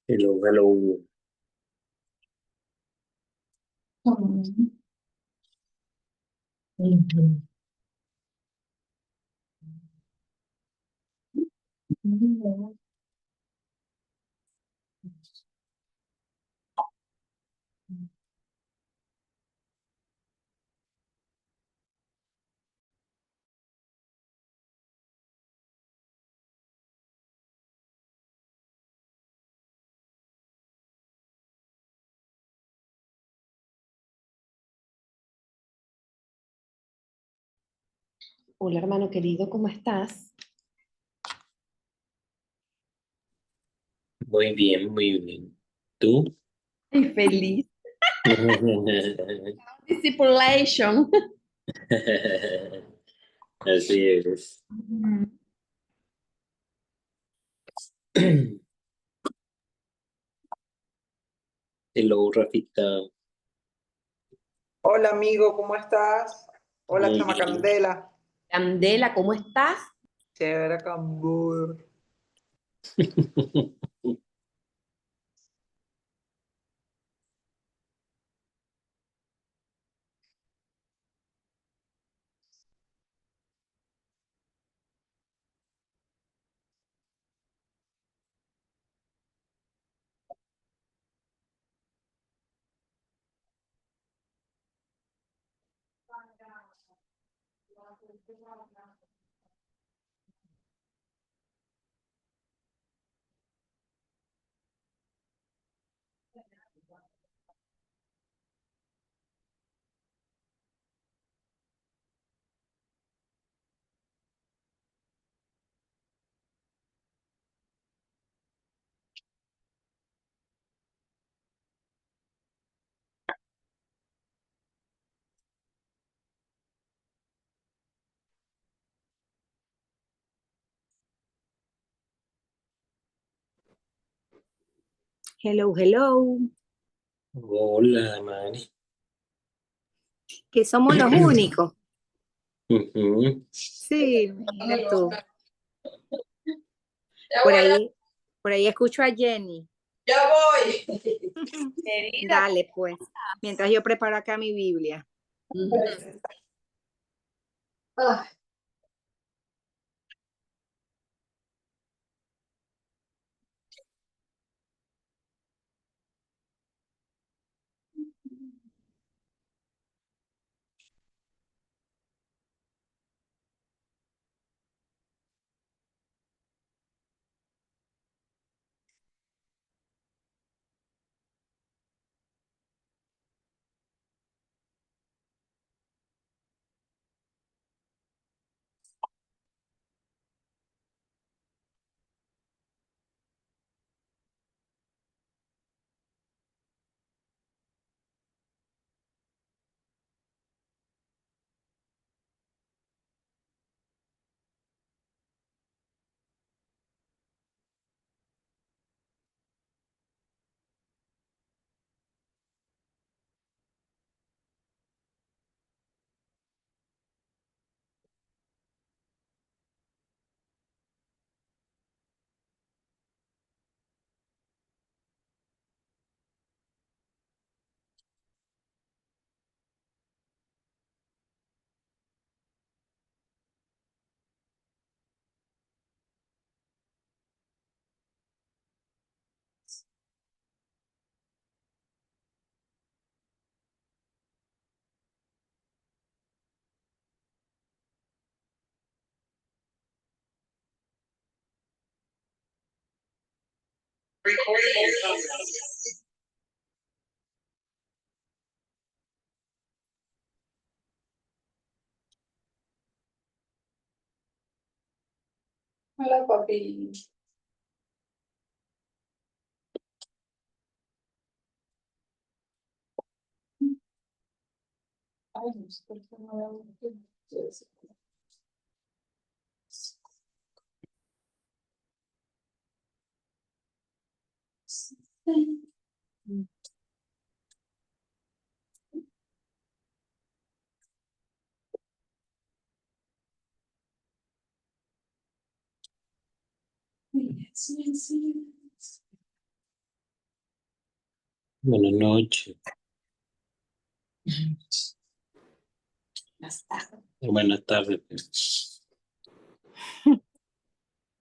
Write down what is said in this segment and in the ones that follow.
Hello, hello. Hola, hermano querido, ¿cómo estás? Muy bien, muy bien. ¿Tú? Ay, feliz. Discipulation. Así es. Hello, Rafita. Hola amigo, ¿cómo estás? Hola Muy chama bien. Candela. Candela, ¿cómo estás? Chévere, Cambur. Hello, hello, Hola, Mari. que somos los únicos. Ujú. Sí, mira tú. Por ahí escucho a Jenny. Ya voy. Querida. Dale, pues, mientras yo preparo acá mi Biblia. Ay, hola papi. Ay, no sé por qué no veo mucho. Buenas noches. Buenas tardes. Pues.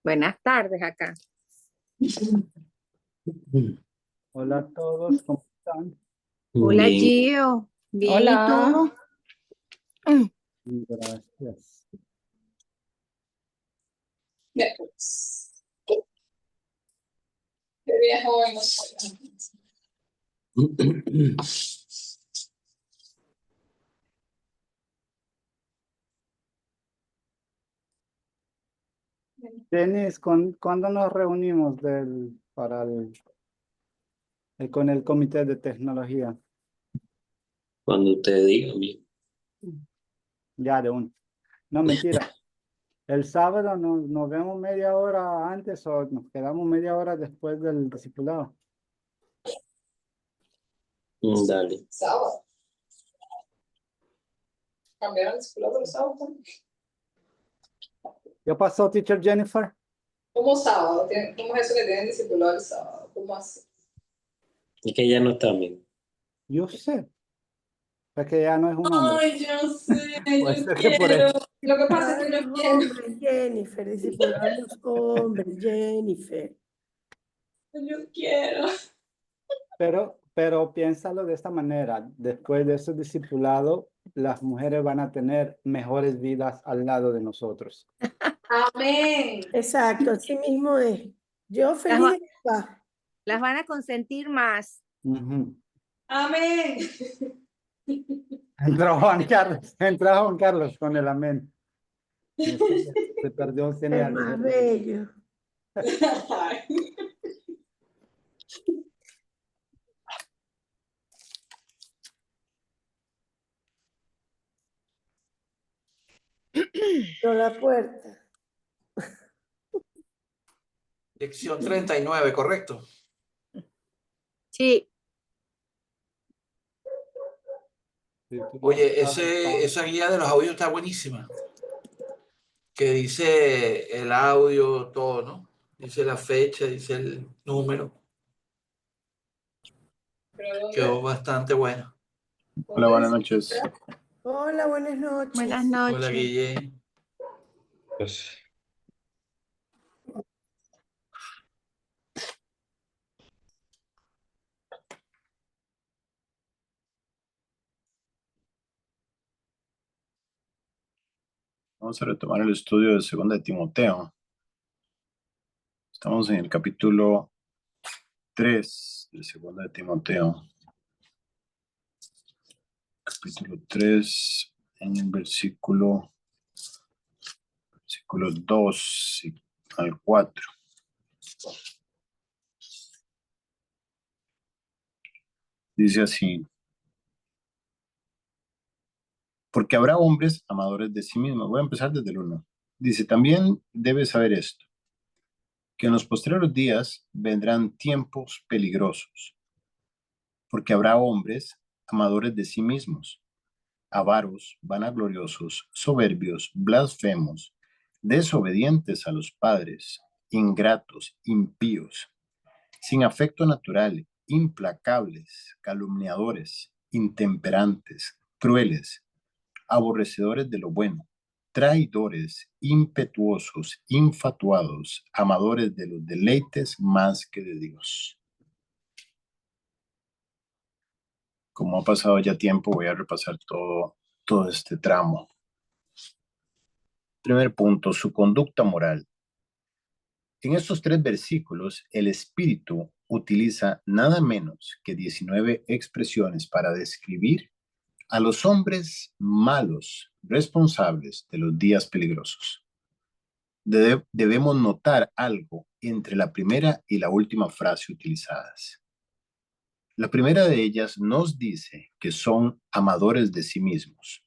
Buenas tardes acá. Hola a todos, ¿cómo están? Hola, Bien. Gio. Bien, Hola. ¿y tú? Gracias. Netflix. ¿Qué día hoy? No sé. Denis, ¿cuándo nos reunimos con el comité de tecnología? Cuando ustedes digan bien. Ya de un. No, mentira. El sábado nos vemos media hora antes o nos quedamos media hora después del discipulado. Dale. Sábado. Cambiaron el discipulado por el sábado también. ¿Qué pasó, teacher Jennifer? ¿Cómo sábado? ¿Cómo es eso que tienen discipulado el sábado? ¿Cómo así? Es que ya no está bien. Yo sé. Es que ya no es un hombre. Ay, yo sé, Puede yo ser que por quiero. eso. Lo que pasa es que Ay, yo los quiero. hombres, Jennifer, discipular a los hombres, Jennifer. Yo quiero. Pero piénsalo de esta manera. Después de ese discipulado, las mujeres van a tener mejores vidas al lado de nosotros. Amén. Exacto, así mismo es. Yo feliz va- de que va. Las van a consentir más. Ujú. Amén. Entró Juan Carlos con el amén. No sé, se perdió un El genial. más bello. Ay. Por la puerta. Lección 39, correcto. Sí, Oye, esa guía de los audios está buenísima. Que dice el audio, todo, ¿no? Dice la fecha, dice el número. ¿Pero dónde? Quedó bastante bueno. Hola, buenas noches. Hola, buenas noches. buenas Hola, noches. Guille. Pues, vamos a retomar el estudio de 2 de Timoteo. Estamos en el capítulo 3 de 2 de Timoteo. Capítulo 3, en el versículo 2 al 4. Dice así: porque habrá hombres amadores de sí mismos. Voy a empezar desde el 1. Dice: también debes saber esto, que en los postreros días vendrán tiempos peligrosos, porque habrá hombres amadores de sí mismos, avaros, vanagloriosos, soberbios, blasfemos, desobedientes a los padres, ingratos, impíos, sin afecto natural, implacables, calumniadores, intemperantes, crueles, aborrecedores de lo bueno, traidores, impetuosos, infatuados, amadores de los deleites más que de Dios. Como ha pasado ya tiempo, voy a repasar todo este tramo. Primer punto, su conducta moral. En estos 3 versículos, el Espíritu utiliza nada menos que 19 expresiones para describir a los hombres malos, responsables de los días peligrosos. Debemos notar algo entre la primera y la última frase utilizadas. La primera de ellas nos dice que son amadores de sí mismos.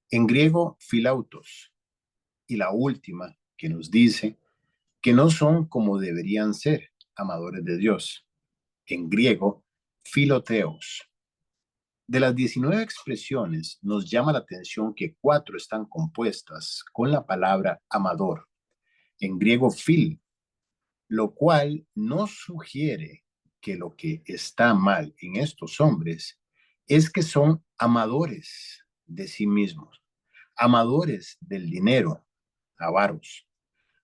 En griego, philautos. Y la última, que nos dice que no son como deberían ser, amadores de Dios. En griego, philoteos. De las 19 expresiones, nos llama la atención que 4 están compuestas con la palabra amador. En griego, phil, lo cual nos sugiere que lo que está mal en estos hombres es que son amadores de sí mismos, amadores del dinero, avaros,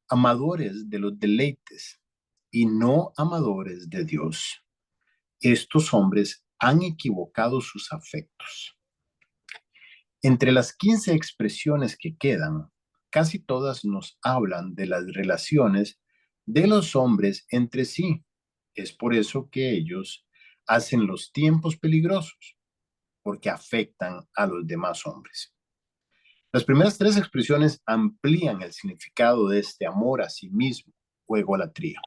amadores de los deleites y no amadores de Dios. Estos hombres han equivocado sus afectos. Entre las 15 expresiones que quedan, casi todas nos hablan de las relaciones de los hombres entre sí. Es por eso que ellos hacen los tiempos peligrosos, porque afectan a los demás hombres. Las primeras 3 expresiones amplían el significado de este amor a sí mismo o egolatría.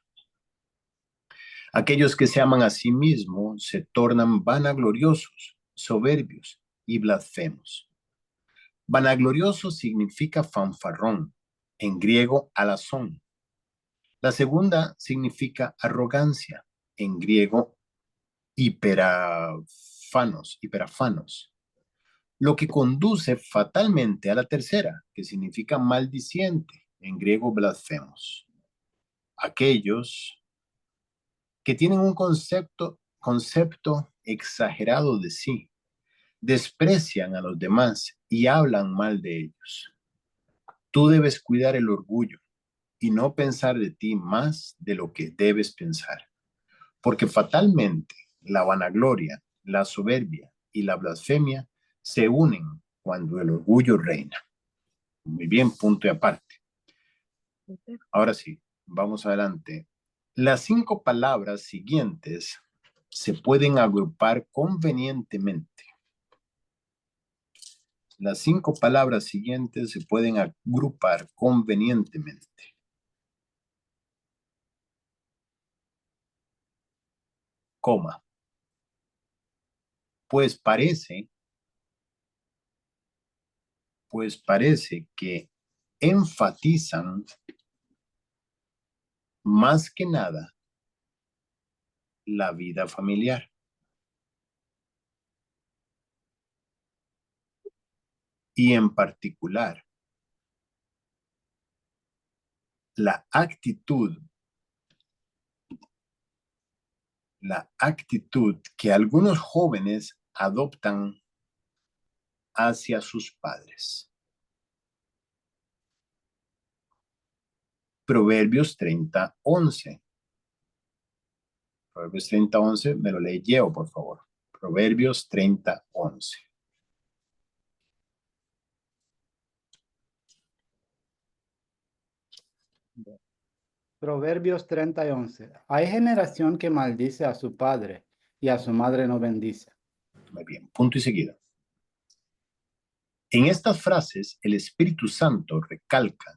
Aquellos que se aman a sí mismos se tornan vanagloriosos, soberbios y blasfemos. Vanaglorioso significa fanfarrón, en griego alazón. La segunda significa arrogancia, en griego hiperafanos, lo que conduce fatalmente a la tercera, que significa maldiciente, en griego blasfemos. Aquellos que tienen un concepto exagerado de sí, desprecian a los demás y hablan mal de ellos. Tú debes cuidar el orgullo y no pensar de ti más de lo que debes pensar, porque fatalmente la vanagloria, la soberbia y la blasfemia se unen cuando el orgullo reina. Muy bien, punto y aparte. Ahora sí, vamos adelante. Las 5 palabras siguientes se pueden agrupar convenientemente. Las 5 palabras siguientes se pueden agrupar convenientemente. Coma. Pues parece que enfatizan más que nada la vida familiar. Y en particular, la actitud que algunos jóvenes adoptan hacia sus padres. Proverbios 30:11. Proverbios 30:11, me lo lee Yeo, por favor. Proverbios 30:11. Proverbios 30:11. Hay generación que maldice a su padre y a su madre no bendice. Muy bien, punto y seguido. En estas frases, el Espíritu Santo recalca.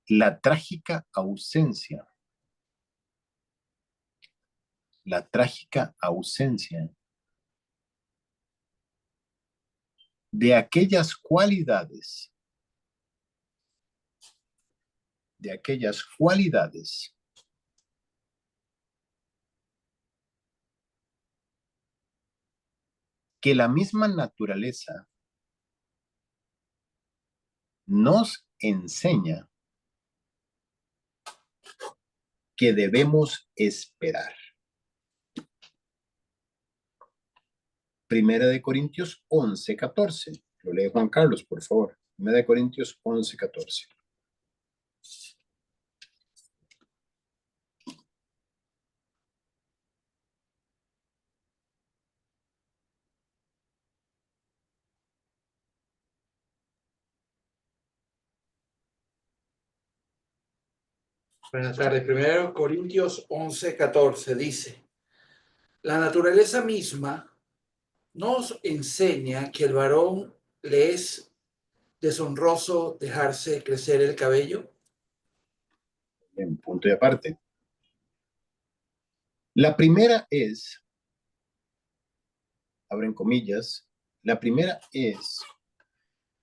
La trágica ausencia de aquellas cualidades que la misma naturaleza nos enseña que debemos esperar. Primera de Corintios 11:14. Lo lee Juan Carlos, por favor. Primera de Corintios 11:14. Buenas tardes. Primero Corintios 11:14 dice, la naturaleza misma nos enseña que el varón le es deshonroso dejarse crecer el cabello. En punto y aparte. La primera es, abren comillas, la primera es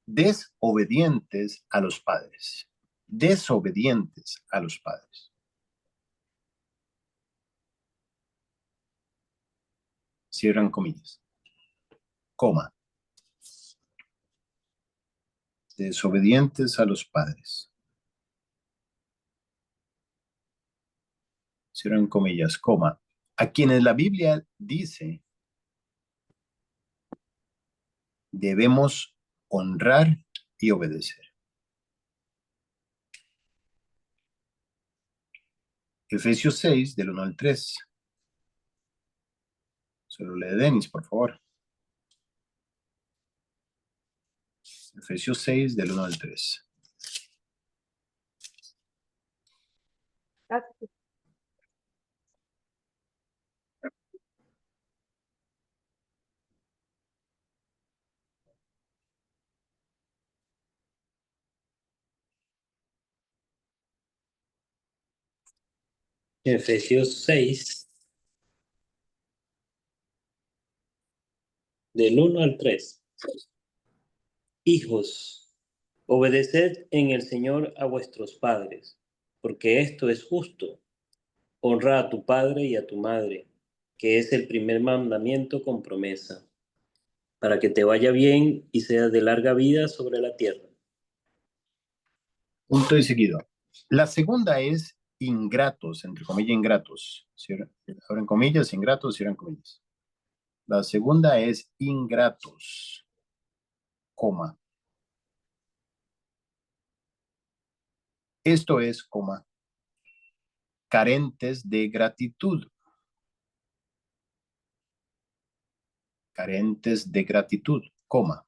desobedientes a los padres. Desobedientes a los padres. Cierran comillas. Coma. desobedientes a los padres. Cierran comillas, coma. A quienes la Biblia dice debemos honrar y obedecer. Efesios 6, del 1 al 3. Solo lee Denis, por favor. Efesios 6, del 1 al 3. Efesios 6, del 1 al 3. Hijos, obedeced en el Señor a vuestros padres, porque esto es justo. Honra a tu padre y a tu madre, que es el primer mandamiento con promesa, para que te vaya bien y seas de larga vida sobre la tierra. Punto y seguido. La segunda es ingratos, entre comillas, ingratos. Abren comillas, ingratos, cierran comillas. La segunda es ingratos, coma. Esto es, coma, carentes de gratitud. Carentes de gratitud, coma.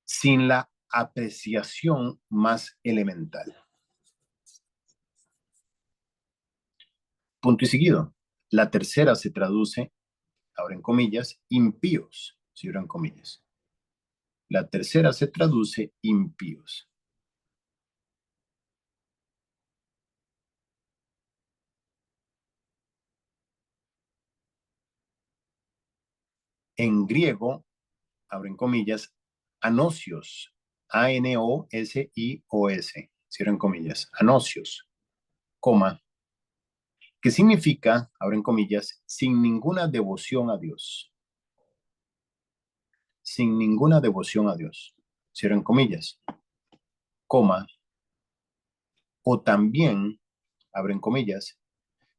Sin la apreciación más elemental. Punto y seguido. La tercera se traduce, abren comillas, impíos, cierran comillas. La tercera se traduce impíos. En griego, abren comillas, anosios, A-N-O-S-I-O-S, cierran comillas, anosios, coma, que significa, abren comillas, sin ninguna devoción a Dios. Sin ninguna devoción a Dios, cierran comillas, coma, o también, abren comillas,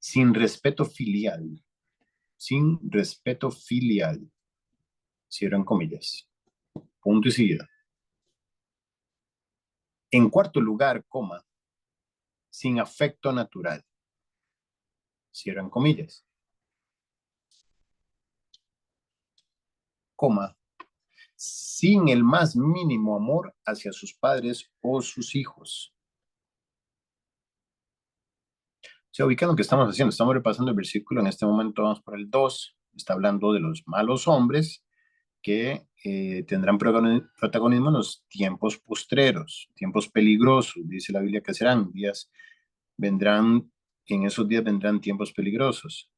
sin respeto filial, cierran comillas, punto y seguida. En cuarto lugar, coma, sin afecto natural, cierran comillas, coma, sin el más mínimo amor hacia sus padres o sus hijos. Se ubican lo que estamos haciendo, estamos repasando el versículo, en este momento vamos por el 2, está hablando de los malos hombres que tendrán protagonismo en los tiempos postreros, tiempos peligrosos, dice la Biblia que serán días, vendrán, en esos días vendrán tiempos peligrosos.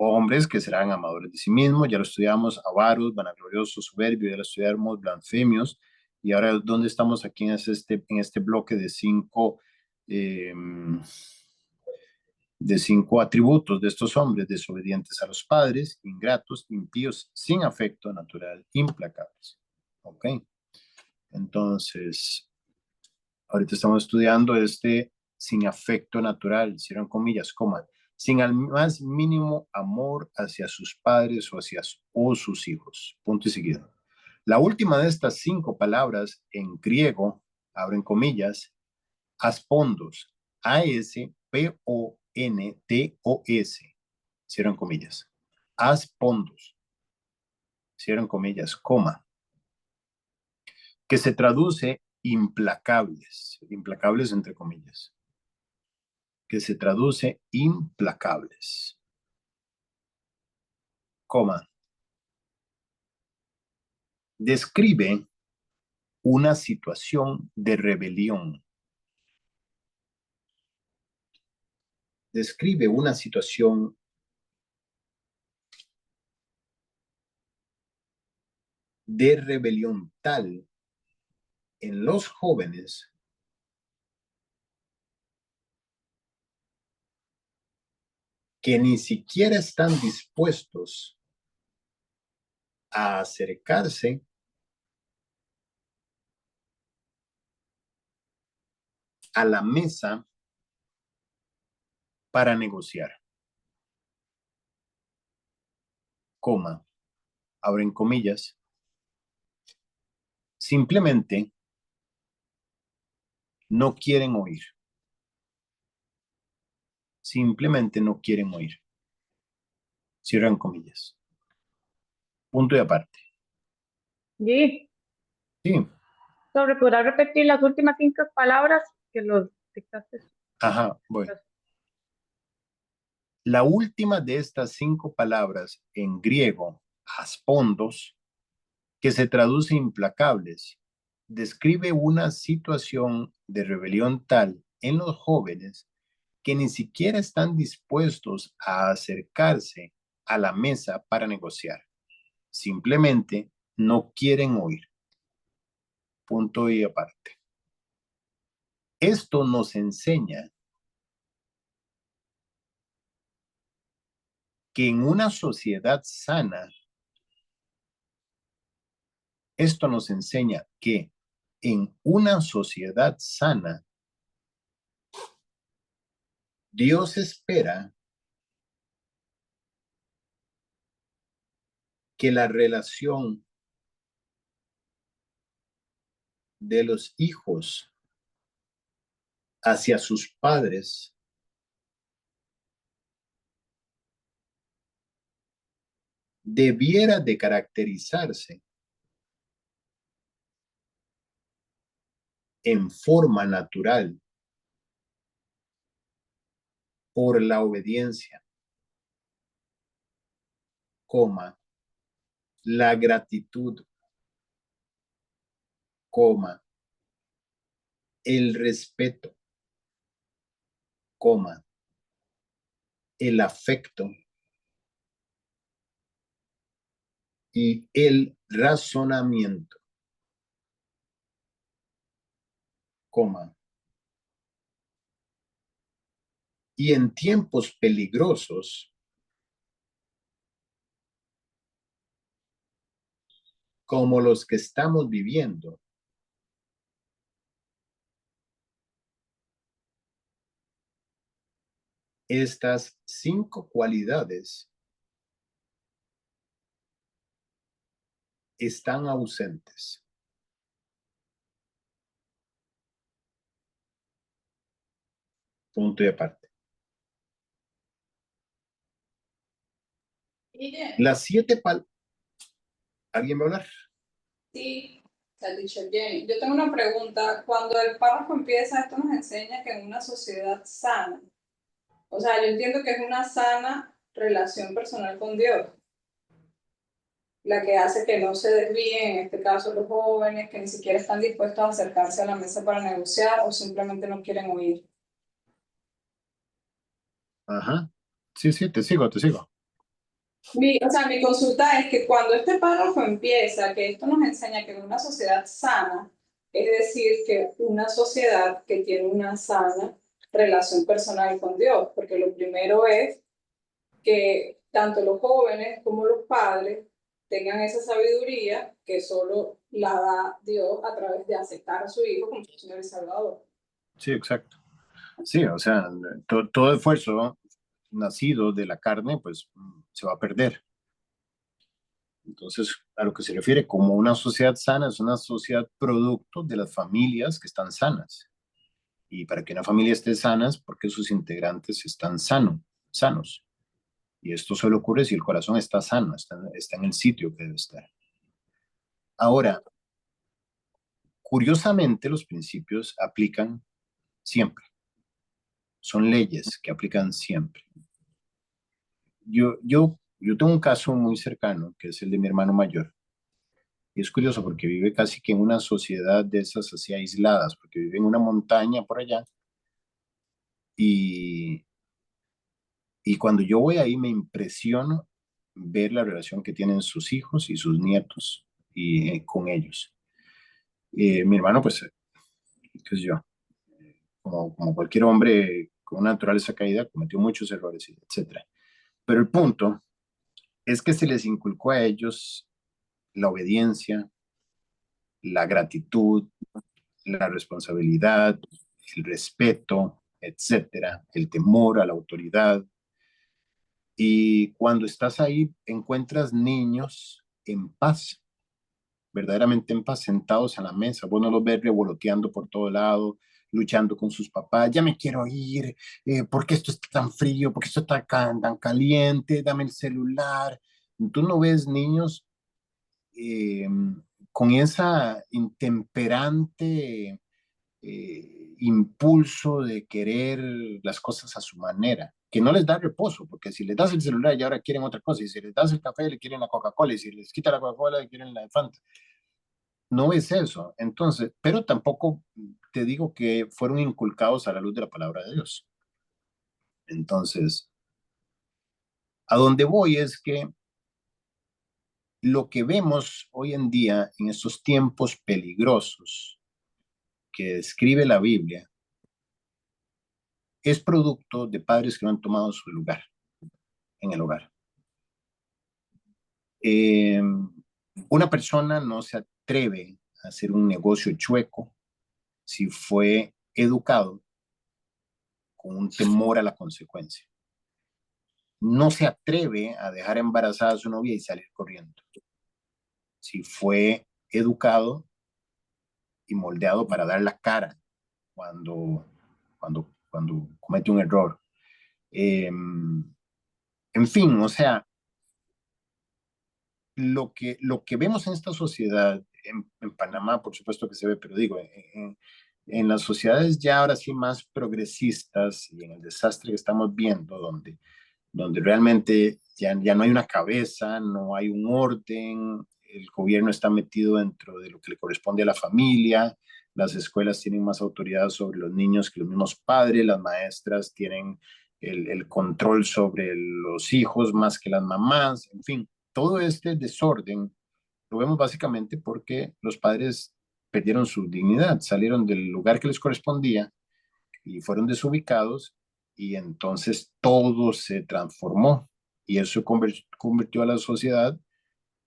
Hombres que serán amadores de sí mismos, ya lo estudiamos, avaros, vanagloriosos, soberbios, ya lo estudiamos, blasfemios, y ahora ¿dónde estamos aquí en este bloque de cinco atributos de estos hombres? Desobedientes a los padres, ingratos, impíos, sin afecto natural, implacables. ¿Ok? Entonces, ahorita estamos estudiando sin afecto natural, cierran comillas, coma, sin el más mínimo amor hacia sus padres o sus hijos. Punto y seguido. La última de estas 5 palabras en griego, abren comillas, aspondos, A-S-P-O-N-D-O-S, cierran comillas, aspondos, cierran comillas, coma, que se traduce implacables entre comillas, que se traduce implacables, coma, describe una situación de rebelión. Describe una situación de rebelión tal en los jóvenes que ni siquiera están dispuestos a acercarse a la mesa para negociar, coma, abren comillas, simplemente no quieren oír. Simplemente no quieren oír. Cierran comillas. Punto y aparte. Sí, Sí, ¿podrás repetir las últimas 5 palabras que los dictaste? ajá, voy. La última de estas 5 palabras en griego, aspondos, que se traduce implacables, describe una situación de rebelión tal en los jóvenes que ni siquiera están dispuestos a acercarse a la mesa para negociar. Simplemente no quieren oír. Punto y aparte. Esto nos enseña que en una sociedad sana, esto nos enseña que en una sociedad sana, Dios espera que la relación de los hijos hacia sus padres debiera de caracterizarse en forma natural por la obediencia, coma, la gratitud, coma, el respeto, coma, el afecto y el razonamiento, coma. Y en tiempos peligrosos, como los que estamos viviendo, estas 5 cualidades están ausentes. Punto y aparte. Las 7 ¿Alguien va a hablar? Sí, la teacher Jenny. Yo tengo una pregunta. Cuando el párrafo empieza, esto nos enseña que en una sociedad sana, o sea, yo entiendo que es una sana relación personal con Dios, la que hace que no se desvíen, en este caso los jóvenes, que ni siquiera están dispuestos a acercarse a la mesa para negociar o simplemente no quieren oír. Ajá. Sí, sí, te sigo. Mi consulta es que cuando este párrafo empieza, que esto nos enseña que en una sociedad sana, es decir, que una sociedad que tiene una sana relación personal con Dios, porque lo primero es que tanto los jóvenes como los padres tengan esa sabiduría que solo la da Dios a través de aceptar a su hijo como su Señor y Salvador. Sí, exacto. Sí, o sea, todo esfuerzo nacido de la carne, pues se va a perder. Entonces, a lo que se refiere como una sociedad sana, es una sociedad producto de las familias que están sanas. Y para que una familia esté sana es porque sus integrantes están sanos. Y esto solo ocurre si el corazón está sano, está en el sitio que debe estar. Ahora, curiosamente, los principios aplican siempre. Son leyes que aplican siempre. Yo tengo un caso muy cercano, que es el de mi hermano mayor. Y es curioso porque vive casi que en una sociedad de esas así aisladas, porque vive en una montaña por allá. Y cuando yo voy ahí me impresiono ver la relación que tienen sus hijos y sus nietos con ellos. Mi hermano, pues, qué sé yo, como cualquier hombre con una naturaleza caída, cometió muchos errores, etcétera. Pero el punto es que se les inculcó a ellos la obediencia, la gratitud, la responsabilidad, el respeto, etcétera, el temor a la autoridad. Y cuando estás ahí, encuentras niños en paz, verdaderamente en paz, sentados a la mesa. Vos no los ves revoloteando por todo lado, luchando con sus papás. Ya me quiero ir, ¿por qué esto está tan frío? ¿Por qué esto está tan caliente? Dame el celular. Tú no ves niños eh, con esa intemperante impulso de querer las cosas a su manera, que no les da reposo, porque si les das el celular y ahora quieren otra cosa, y si les das el café le quieren la Coca-Cola, y si les quita la Coca-Cola le quieren la de Fanta. No es eso. Entonces, pero tampoco te digo que fueron inculcados a la luz de la palabra de Dios. Entonces, a donde voy es que lo que vemos hoy en día en estos tiempos peligrosos que describe la Biblia es producto de padres que no han tomado su lugar en el hogar. Una persona no se atreve a hacer un negocio chueco si fue educado con un temor a la consecuencia. No se atreve a dejar embarazada a su novia y salir corriendo si fue educado y moldeado para dar la cara cuando comete un error. En fin, o sea, lo que vemos en esta sociedad, en Panamá por supuesto que se ve, pero digo, en las sociedades ya ahora sí más progresistas y en el desastre que estamos viendo, donde realmente ya no hay una cabeza, no hay un orden, el gobierno está metido dentro de lo que le corresponde a la familia, las escuelas tienen más autoridad sobre los niños que los mismos padres, las maestras tienen el control sobre los hijos más que las mamás, en fin, todo este desorden lo vemos básicamente porque los padres perdieron su dignidad, salieron del lugar que les correspondía y fueron desubicados y entonces todo se transformó y eso convirtió a la sociedad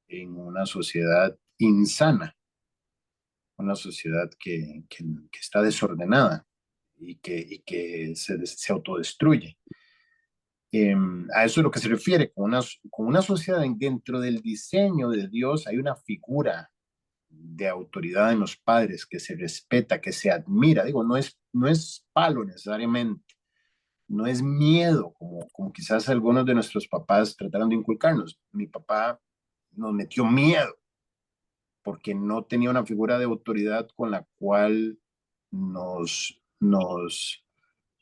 en una sociedad insana, una sociedad que está desordenada y que se autodestruye. A eso es lo que se refiere, con una sociedad dentro del diseño de Dios hay una figura de autoridad en los padres que se respeta, que se admira. Digo, no es palo necesariamente, no es miedo, como quizás algunos de nuestros papás trataron de inculcarnos. Mi papá nos metió miedo porque no tenía una figura de autoridad con la cual nos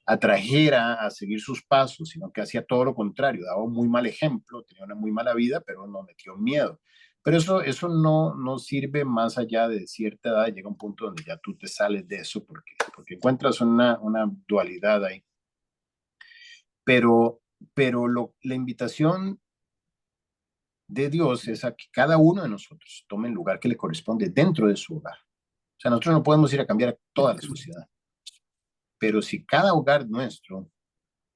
atrajera a seguir sus pasos, sino que hacía todo lo contrario, daba un muy mal ejemplo, tenía una muy mala vida, pero nos metió miedo. Pero eso no sirve más allá de cierta edad, llega un punto donde ya tú te sales de eso porque encuentras una dualidad ahí. Pero la invitación de Dios es a que cada uno de nosotros tome el lugar que le corresponde dentro de su hogar. O sea, nosotros no podemos ir a cambiar a toda la sociedad, pero si cada hogar nuestro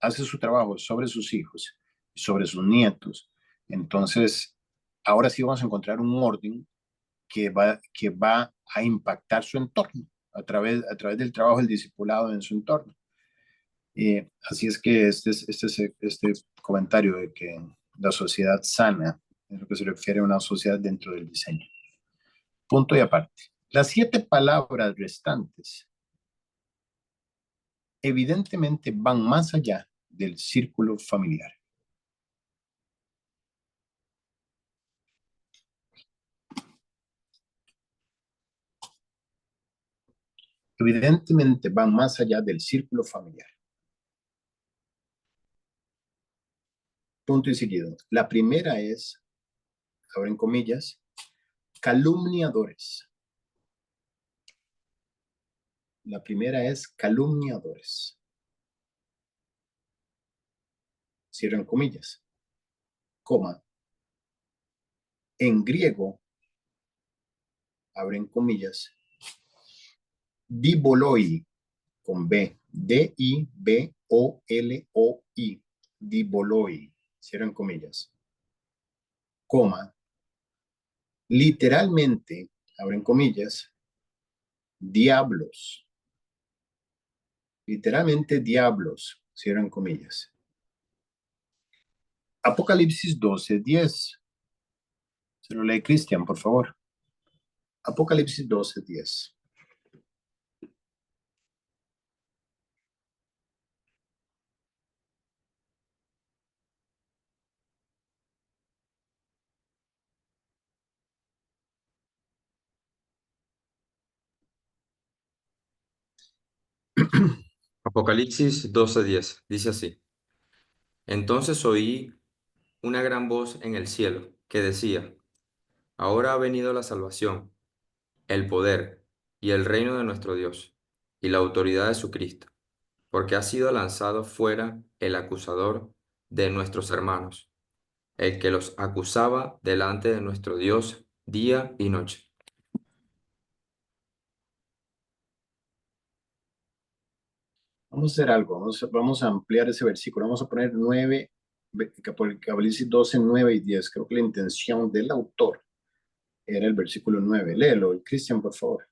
hace su trabajo sobre sus hijos, sobre sus nietos, entonces ahora sí vamos a encontrar un orden que va a impactar su entorno a través del trabajo del discipulado en su entorno. Así es que este comentario de que la sociedad sana es lo que se refiere a una sociedad dentro del diseño. Punto y aparte. Las 7 palabras restantes evidentemente van más allá del círculo familiar. Evidentemente van más allá del círculo familiar. Punto y seguido. La primera es, abren comillas, calumniadores. La primera es calumniadores. Cierran comillas. Coma. En griego, abren comillas, diboloi, con B, D-I-B-O-L-O-I, diboloi, cierran comillas, coma, literalmente, abren comillas, diablos, Literalmente diablos, cierran comillas. Apocalipsis 12:10. Se lo lee Cristian, por favor. Apocalipsis 12:10. Apocalipsis 12:10 dice así. Entonces oí una gran voz en el cielo que decía, ahora ha venido la salvación, el poder y el reino de nuestro Dios y la autoridad de su Cristo, porque ha sido lanzado fuera el acusador de nuestros hermanos, el que los acusaba delante de nuestro Dios día y noche. Vamos a hacer algo, vamos a ampliar ese versículo, vamos a poner 9, Apocalipsis 12, 9 y 10. Creo que la intención del autor era el versículo 9. Léelo, Cristian, por favor.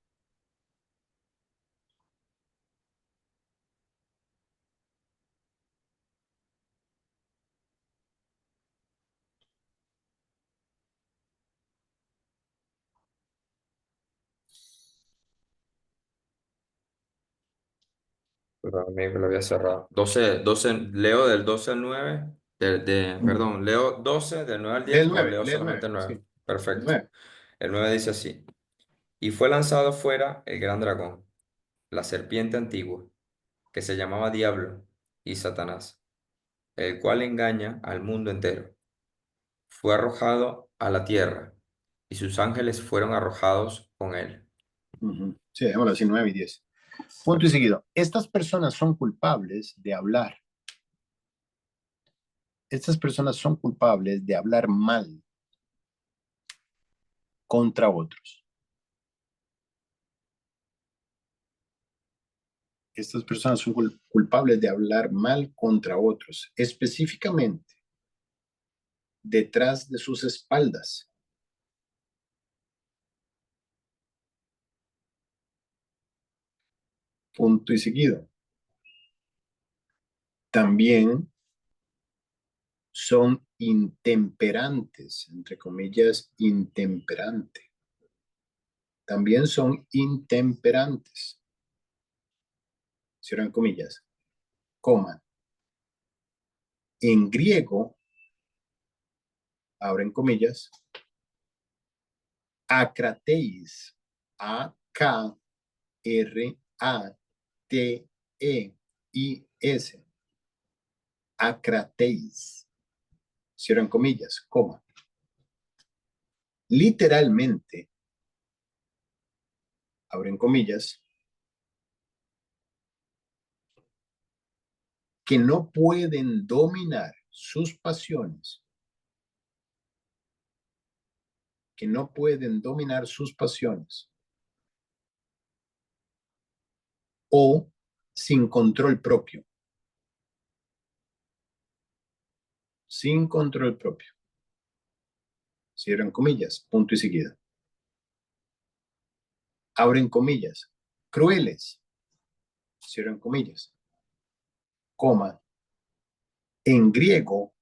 Perdón, me lo había cerrado. 12, leo del 12 al 9, perdón, leo 12 del 9 al Lee 10 el o 9, leo lee el solamente 9, el sí, 9. el Perfecto. 9. El 9 dice así. Y fue lanzado fuera el gran dragón, la serpiente antigua, que se llamaba Diablo y Satanás, el cual engaña al mundo entero. Fue arrojado a la tierra, y sus ángeles fueron arrojados con él. Sí, dejémoslo así, 9 y 10. Punto y seguido. Estas personas son culpables de hablar. Estas personas son culpables de hablar mal contra otros. Estas personas son culpables de hablar mal contra otros, específicamente detrás de sus espaldas. Punto y seguido. También son intemperantes, entre comillas, intemperante. También son intemperantes. Cierran comillas, coma. En griego, abren comillas, akrateis, A-K-R-A-T-E-I-S, akrateis, cierran comillas, coma. Literalmente, abren comillas, que no pueden dominar sus pasiones, que no pueden dominar sus pasiones, o sin control propio. Sin control propio. Cierran comillas, punto y seguido. Abren comillas, crueles, cierran comillas, coma. En griego,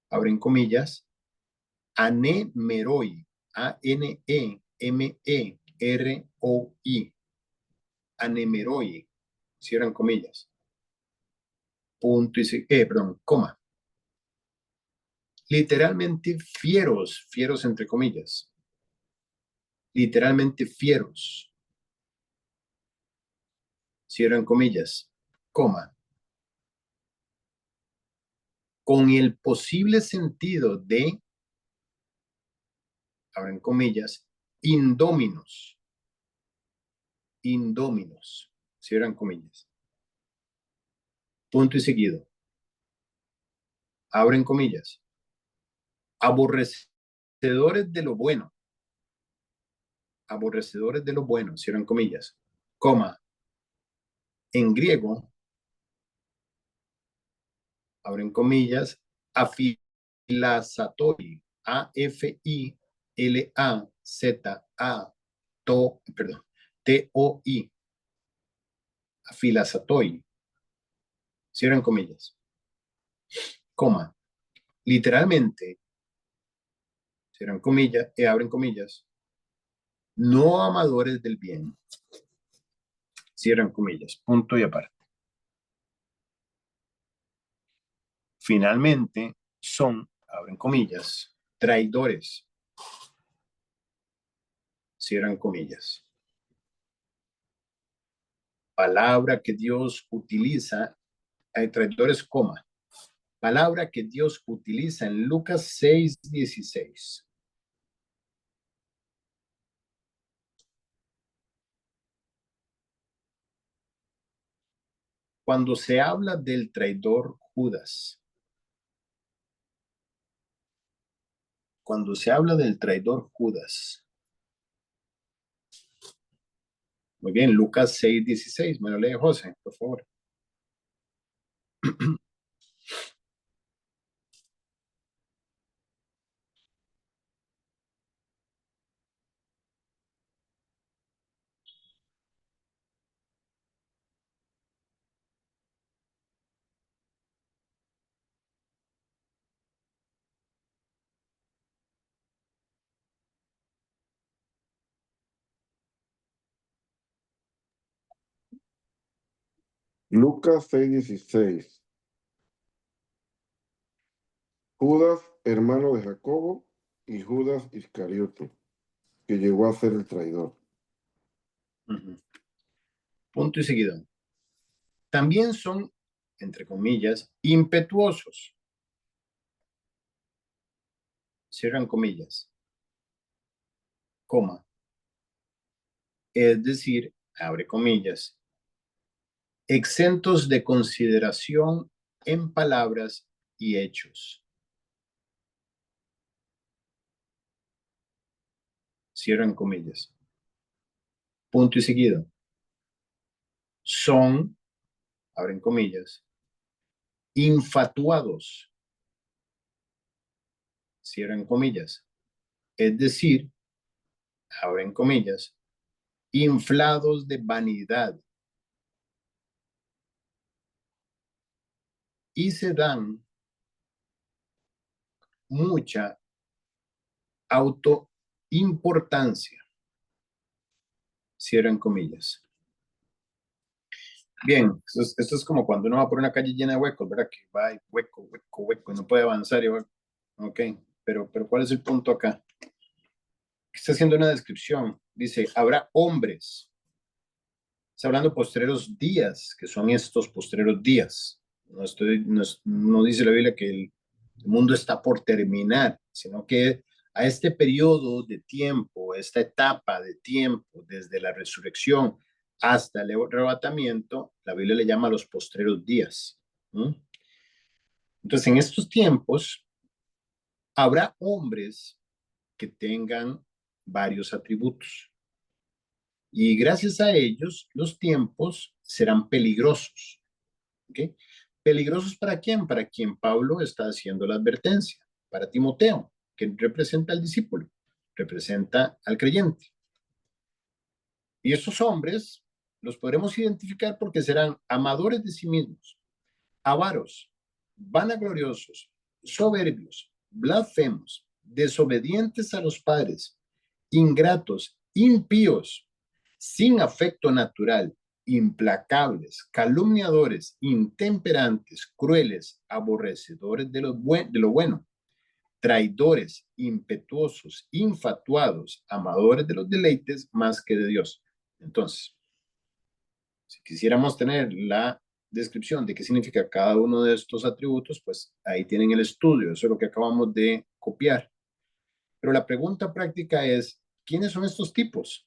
abren comillas, anemeroi, A-N-E-M-E-R-O-I, anemeroi, cierran comillas, punto y perdón, coma. Literalmente fieros, fieros entre comillas, literalmente fieros, cierran comillas, coma. Con el posible sentido de, abren comillas, indóminos, indóminos, cierran comillas. Punto y seguido. Abren comillas. Aborrecedores de lo bueno. Aborrecedores de lo bueno, cierran comillas. Coma. En griego, abren comillas, afilazatori, A-F-I-L-A-Z-A, T-O-I, Afilasatoi, cierran comillas, coma, literalmente, cierran comillas, abren comillas, no amadores del bien, cierran comillas, punto y aparte. Finalmente, son, abren comillas, traidores, cierran comillas. Palabra que Dios utiliza, hay traidores, coma, palabra que Dios utiliza en Lucas 6:16. Cuando se habla del traidor Judas, muy bien, Lucas 6:16, me lo lee José, por favor. Lucas 6:16. Judas, hermano de Jacobo, y Judas Iscariote, que llegó a ser el traidor. Punto y seguido. También son, entre comillas, impetuosos. Cierran comillas. Coma. Es decir, abre comillas, exentos de consideración en palabras y hechos. Cierran comillas. Punto y seguido. Son, abren comillas, infatuados. Cierran comillas. Es decir, abren comillas, inflados de vanidad. Y se dan mucha autoimportancia. Cierran comillas. Bien, esto es como cuando uno va por una calle llena de huecos, ¿verdad? Que va y hueco, y no puede avanzar. Ok, pero ¿cuál es el punto acá? Está haciendo una descripción. Dice, habrá hombres. Está hablando postreros días, que son estos postreros días. No dice la Biblia que el mundo está por terminar, sino que a este periodo de tiempo, esta etapa de tiempo, desde la resurrección hasta el arrebatamiento, la Biblia le llama los postreros días. Entonces, en estos tiempos, habrá hombres que tengan varios atributos. Y gracias a ellos, los tiempos serán peligrosos. ¿Okay? ¿Peligrosos para quién? Para quien Pablo está haciendo la advertencia. Para Timoteo, que representa al discípulo, representa al creyente. Y estos hombres los podremos identificar porque serán amadores de sí mismos, avaros, vanagloriosos, soberbios, blasfemos, desobedientes a los padres, ingratos, impíos, sin afecto natural, implacables, calumniadores, intemperantes, crueles, aborrecedores de lo bueno, traidores, impetuosos, infatuados, amadores de los deleites más que de Dios. Entonces, si quisiéramos tener la descripción de qué significa cada uno de estos atributos, pues ahí tienen el estudio, eso es lo que acabamos de copiar. Pero la pregunta práctica es, ¿quiénes son estos tipos?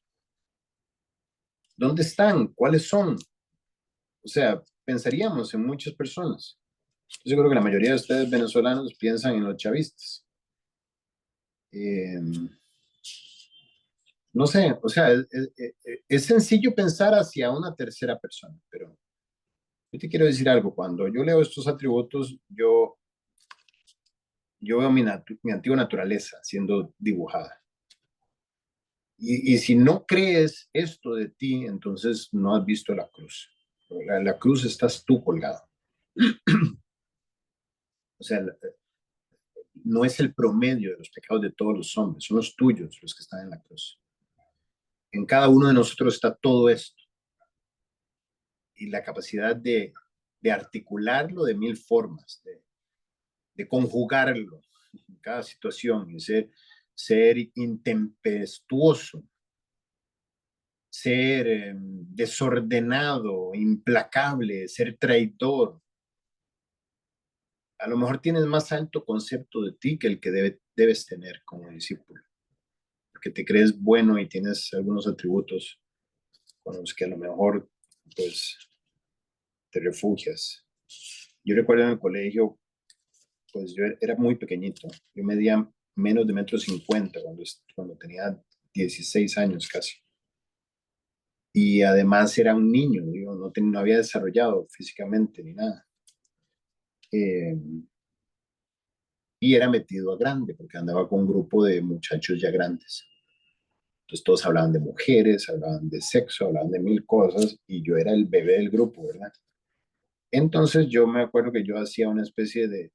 ¿Dónde están? ¿Cuáles son? O sea, pensaríamos en muchas personas. Yo creo que la mayoría de ustedes venezolanos piensan en los chavistas. No sé, o sea, es sencillo pensar hacia una tercera persona, pero yo te quiero decir algo. Cuando yo leo estos atributos, yo veo mi antigua naturaleza siendo dibujada. Y si no crees esto de ti, entonces no has visto la cruz. La cruz estás tú colgado. O sea, no es el promedio de los pecados de todos los hombres, son los tuyos los que están en la cruz. En cada uno de nosotros está todo esto. Y la capacidad de articularlo de mil formas, de conjugarlo en cada situación y ser intempestuoso, ser desordenado, implacable, ser traidor. A lo mejor tienes más alto concepto de ti que el que debes tener como discípulo, porque te crees bueno y tienes algunos atributos con los que a lo mejor pues te refugias. Yo recuerdo en el colegio, pues yo era muy pequeñito, yo medía menos de 1,50 m cuando tenía 16 años casi. Y además era un niño, digo, no había desarrollado físicamente ni nada. Y era metido a grande, porque andaba con un grupo de muchachos ya grandes. Entonces todos hablaban de mujeres, hablaban de sexo, hablaban de mil cosas, y yo era el bebé del grupo, ¿verdad? Entonces yo me acuerdo que yo hacía una especie de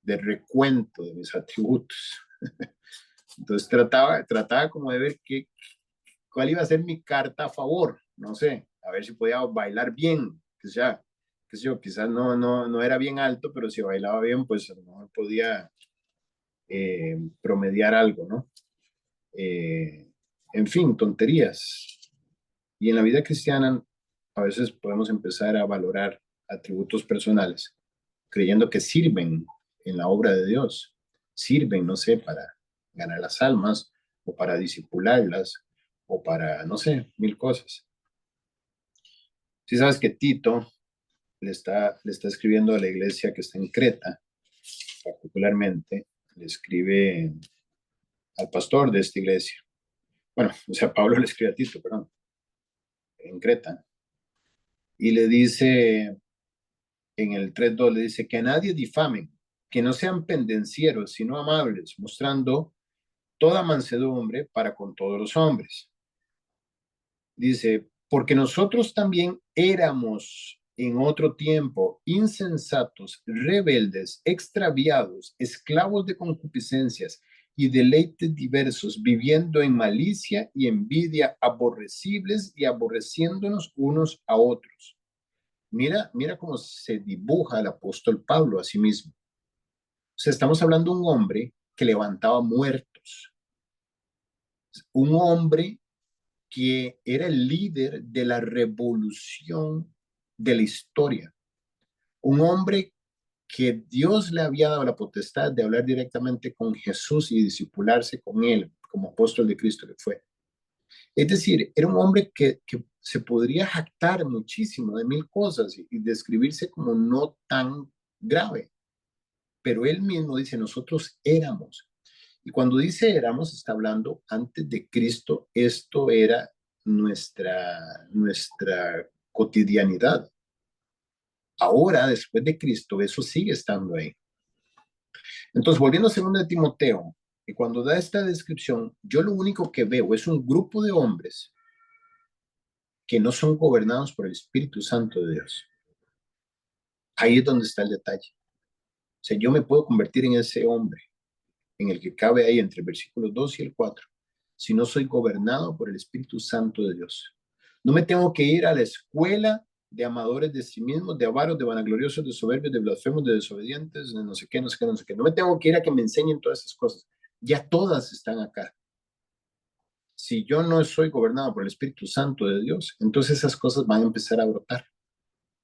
recuento de mis atributos. Entonces trataba como de ver cuál iba a ser mi carta a favor, no sé, a ver si podía bailar bien, que sea, qué sé yo, quizás no era bien alto, pero si bailaba bien, pues a lo mejor podía promediar algo, ¿no? En fin, tonterías. Y en la vida cristiana a veces podemos empezar a valorar atributos personales, creyendo que sirven en la obra de Dios, sirven, no sé, para ganar las almas o para disipularlas o para, no sé, mil cosas. Si sabes que Tito le está escribiendo a la iglesia que está en Creta, particularmente, le escribe al pastor de esta iglesia. Bueno, o sea, Pablo le escribe a Tito, perdón, en Creta, y le dice, en el 3:2, le dice que a nadie difamen, que no sean pendencieros, sino amables, mostrando toda mansedumbre para con todos los hombres. Dice, porque nosotros también éramos en otro tiempo insensatos, rebeldes, extraviados, esclavos de concupiscencias y deleites diversos, viviendo en malicia y envidia, aborrecibles y aborreciéndonos unos a otros. Mira cómo se dibuja el apóstol Pablo a sí mismo. O sea, estamos hablando de un hombre que levantaba muertos, un hombre que era el líder de la revolución de la historia, un hombre que Dios le había dado la potestad de hablar directamente con Jesús y discipularse con él, como apóstol de Cristo que fue. Es decir, era un hombre que se podría jactar muchísimo de mil cosas y describirse como no tan grave, pero él mismo dice, nosotros éramos. Y cuando dice éramos, está hablando antes de Cristo, esto era nuestra cotidianidad. Ahora, después de Cristo, eso sigue estando ahí. Entonces, volviendo a 2 de Timoteo, y cuando da esta descripción, yo lo único que veo es un grupo de hombres que no son gobernados por el Espíritu Santo de Dios. Ahí es donde está el detalle. O sea, yo me puedo convertir en ese hombre, en el que cabe ahí entre el versículo 2 y el 4, si no soy gobernado por el Espíritu Santo de Dios. No me tengo que ir a la escuela de amadores de sí mismos, de avaros, de vanagloriosos, de soberbios, de blasfemos, de desobedientes, de no sé qué, no sé qué, no sé qué. No me tengo que ir a que me enseñen todas esas cosas. Ya todas están acá. Si yo no soy gobernado por el Espíritu Santo de Dios, entonces esas cosas van a empezar a brotar.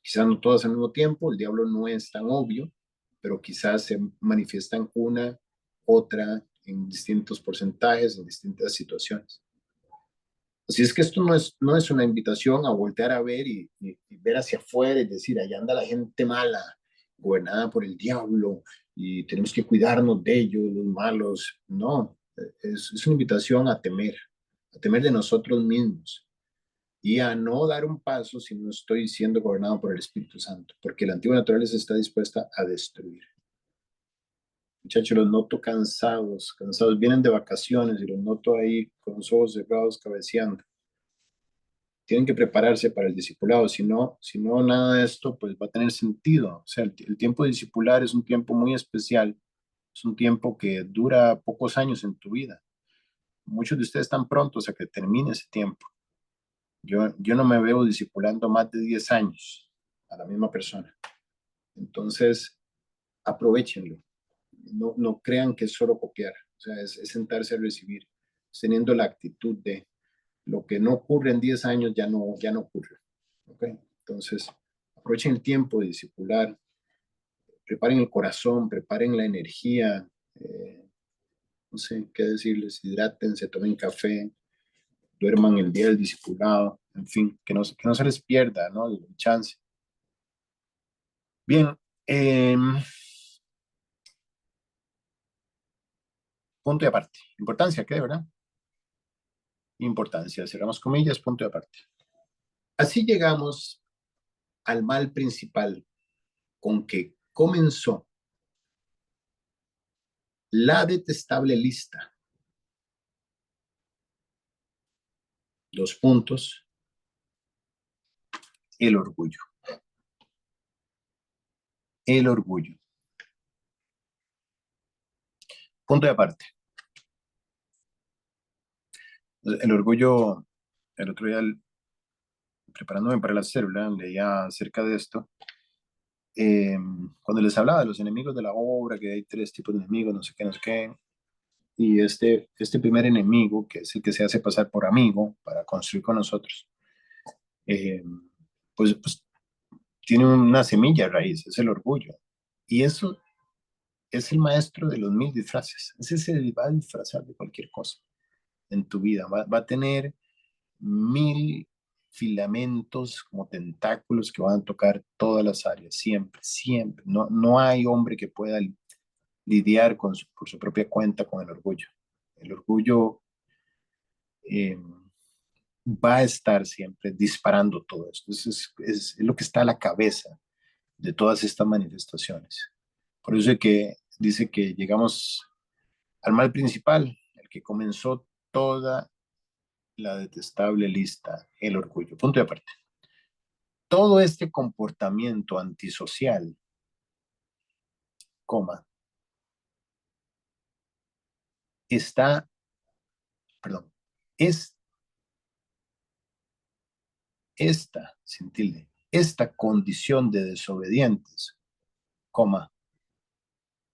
Quizás no todas al mismo tiempo, el diablo no es tan obvio, pero quizás se manifiestan una, otra, en distintos porcentajes, en distintas situaciones. Así es que esto no es una invitación a voltear a ver y ver hacia afuera y decir, allá anda la gente mala, gobernada por el diablo, y tenemos que cuidarnos de ellos, los malos. No, es una invitación a temer de nosotros mismos y a no dar un paso si no estoy siendo gobernado por el Espíritu Santo, porque la antigua naturaleza está dispuesta a destruir. Muchachos, los noto cansados, vienen de vacaciones y los noto ahí con los ojos cerrados, cabeceando. tienen que prepararse para el discipulado, si no nada de esto pues va a tener sentido. O sea, el tiempo discipular es un tiempo muy especial, es un tiempo que dura pocos años en tu vida. Muchos de ustedes están prontos a que termine ese tiempo. Yo no me veo discipulando más de 10 años a la misma persona. Entonces, aprovechenlo. No crean que es solo copiar, o sea, es sentarse a recibir, teniendo la actitud de lo que no ocurre en 10 años ya no ocurre. ¿Okay? Entonces, aprovechen el tiempo de discipular, preparen el corazón, preparen la energía, no sé qué decirles, hidrátense, tomen café, duerman el día del discipulado, en fin, que no se les pierda, ¿no? El chance. Bien, punto y aparte. Importancia, ¿qué, verdad? Importancia, cerramos comillas, punto y aparte. Así llegamos al mal principal con que comenzó la detestable lista. Dos puntos. El orgullo. El orgullo. Punto y aparte. El orgullo, el otro día, preparándome para la célula, leía acerca de esto. Cuando les hablaba de los enemigos de la obra, que hay tres tipos de enemigos, no sé qué, y este primer enemigo, que es el que se hace pasar por amigo para construir con nosotros, pues tiene una semilla raíz, es el orgullo. Y eso es el maestro de los 1000 disfraces. Ese se va a disfrazar de cualquier cosa en tu vida. Va a tener 1000 filamentos como tentáculos que van a tocar todas las áreas, siempre, siempre. No hay hombre que pueda lidiar por su propia cuenta con el orgullo. El orgullo va a estar siempre disparando todo esto. Es lo que está a la cabeza de todas estas manifestaciones. Por eso es que dice que llegamos al mal principal, el que comenzó toda la detestable lista, el orgullo. Punto y aparte. Todo este comportamiento antisocial, coma, está, perdón, es esta, sin tilde, esta condición de desobedientes, coma,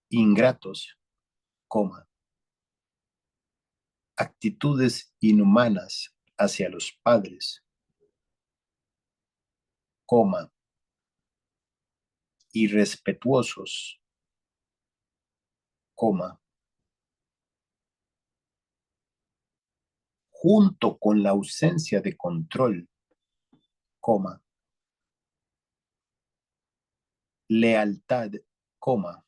ingratos, coma, actitudes inhumanas hacia los padres, coma, irrespetuosos, coma, junto con la ausencia de control, coma, lealtad, coma,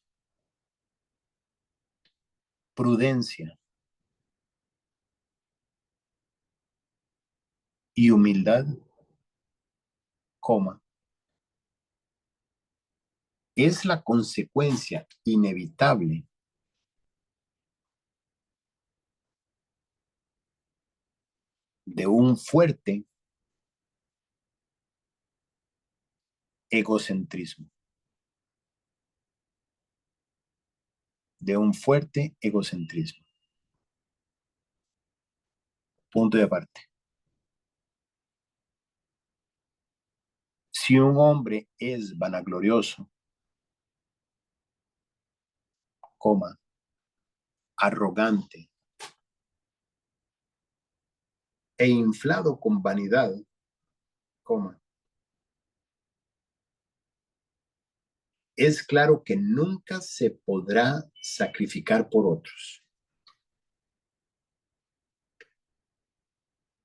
prudencia y humildad, coma, es la consecuencia inevitable de un fuerte egocentrismo. De un fuerte egocentrismo. Punto de aparte. Si un hombre es vanaglorioso, coma, arrogante e inflado con vanidad, coma, es claro que nunca se podrá sacrificar por otros.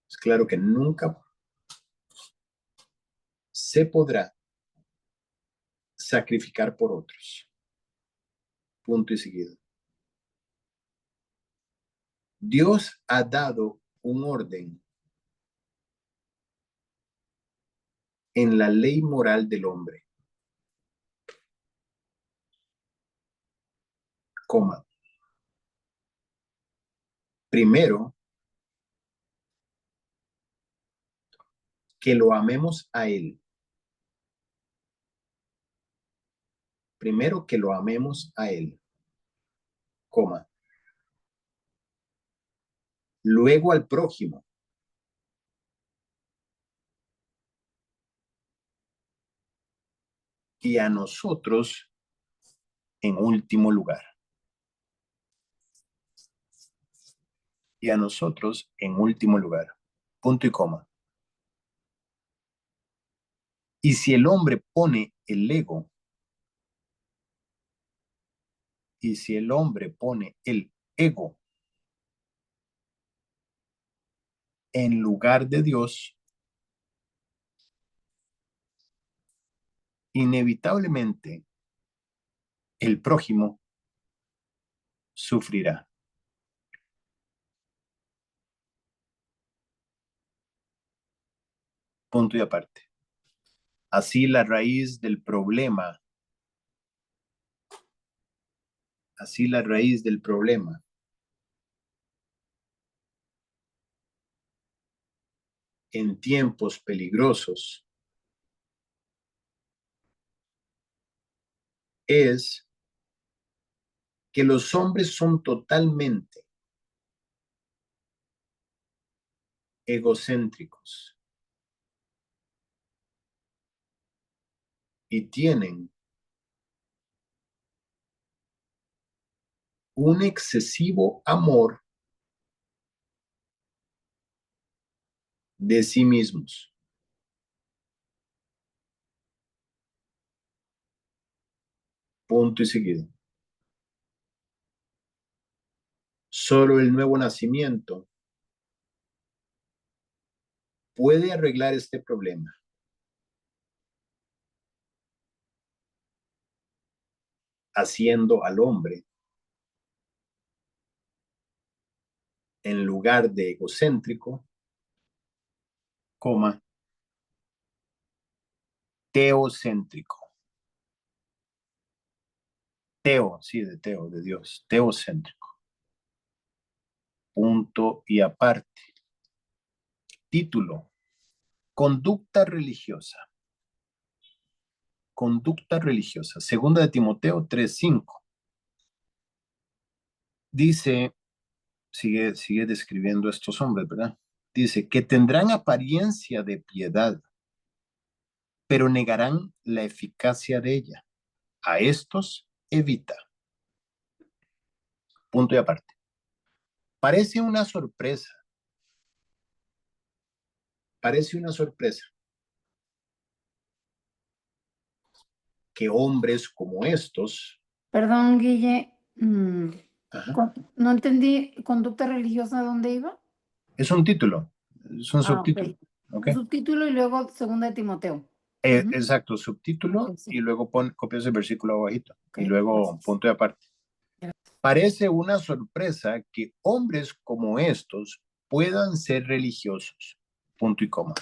Es claro que nunca se podrá sacrificar por otros. Punto y seguido. Dios ha dado un orden en la ley moral del hombre, coma. Primero, que lo amemos a Él. Primero que lo amemos a Él, coma. Luego al prójimo. Y a nosotros en último lugar. Y a nosotros en último lugar. Punto y coma. Y si el hombre pone el ego, y si el hombre pone el ego en lugar de Dios, inevitablemente el prójimo sufrirá. Punto y aparte. Así la raíz del problema, en tiempos peligrosos es que los hombres son totalmente egocéntricos y tienen un excesivo amor de sí mismos. Punto y seguido. Solo el nuevo nacimiento puede arreglar este problema. Haciendo al hombre, en lugar de egocéntrico, coma, teocéntrico. Teo, sí, de Teo, de Dios, teocéntrico. Punto y aparte. Título: Conducta religiosa. Conducta religiosa. Segunda de Timoteo 3:5. Dice, sigue describiendo a estos hombres, ¿verdad? Dice que tendrán apariencia de piedad, pero negarán la eficacia de ella. A estos evita. Punto y aparte. Parece una sorpresa. Que hombres como estos. Perdón, Guille, Ajá. no entendí, ¿conducta religiosa dónde iba? Es un título, es un subtítulo. Ok. Okay. Un subtítulo y luego segunda de Timoteo. Exacto, subtítulo, Okay, sí. y luego copias el versículo abajito. Okay, y luego gracias. Punto y aparte. Gracias. Parece una sorpresa que hombres como estos puedan ser religiosos. Punto y coma.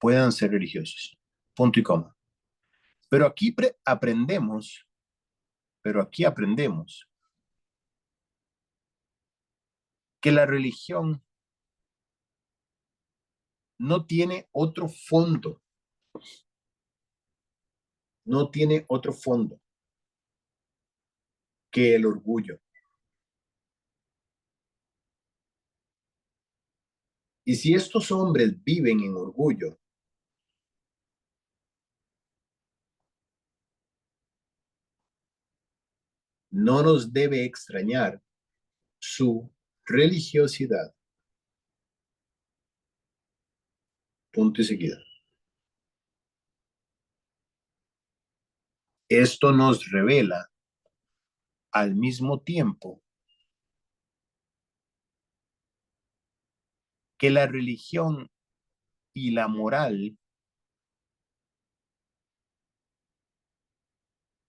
Puedan ser religiosos. Punto y coma. Pero aquí aprendemos que la religión no tiene otro fondo. No tiene otro fondo que el orgullo. Y si estos hombres viven en orgullo, no nos debe extrañar su religiosidad. Punto y seguido. Esto nos revela al mismo tiempo que la religión y la moral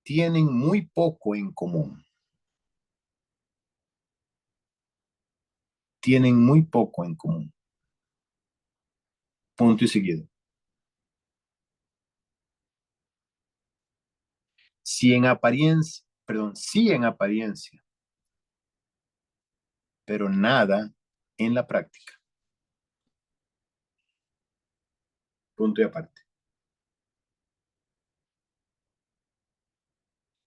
tienen muy poco en común. Tienen muy poco en común. Punto y seguido. Sí en apariencia, pero nada en la práctica. Punto y aparte.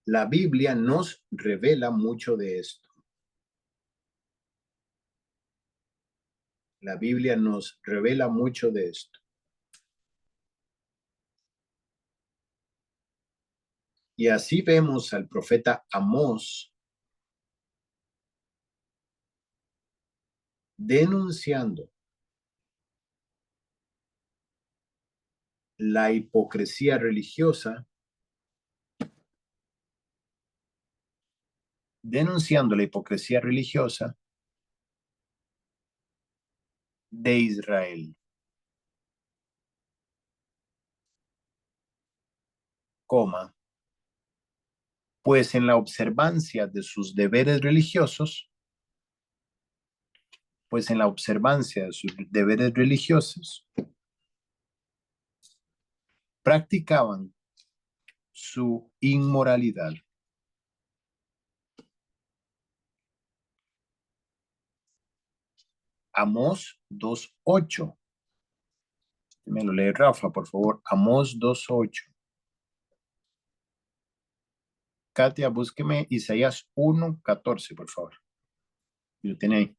La Biblia nos revela mucho de esto. La Biblia nos revela mucho de esto. Y así vemos al profeta Amós denunciando la hipocresía religiosa, de Israel, pues en la observancia de sus deberes religiosos, practicaban su inmoralidad. Amós 2:8. Me lo lee Rafa, por favor. Amós 2:8. Katia, búsqueme Isaías 1:14, por favor. Lo tiene ahí.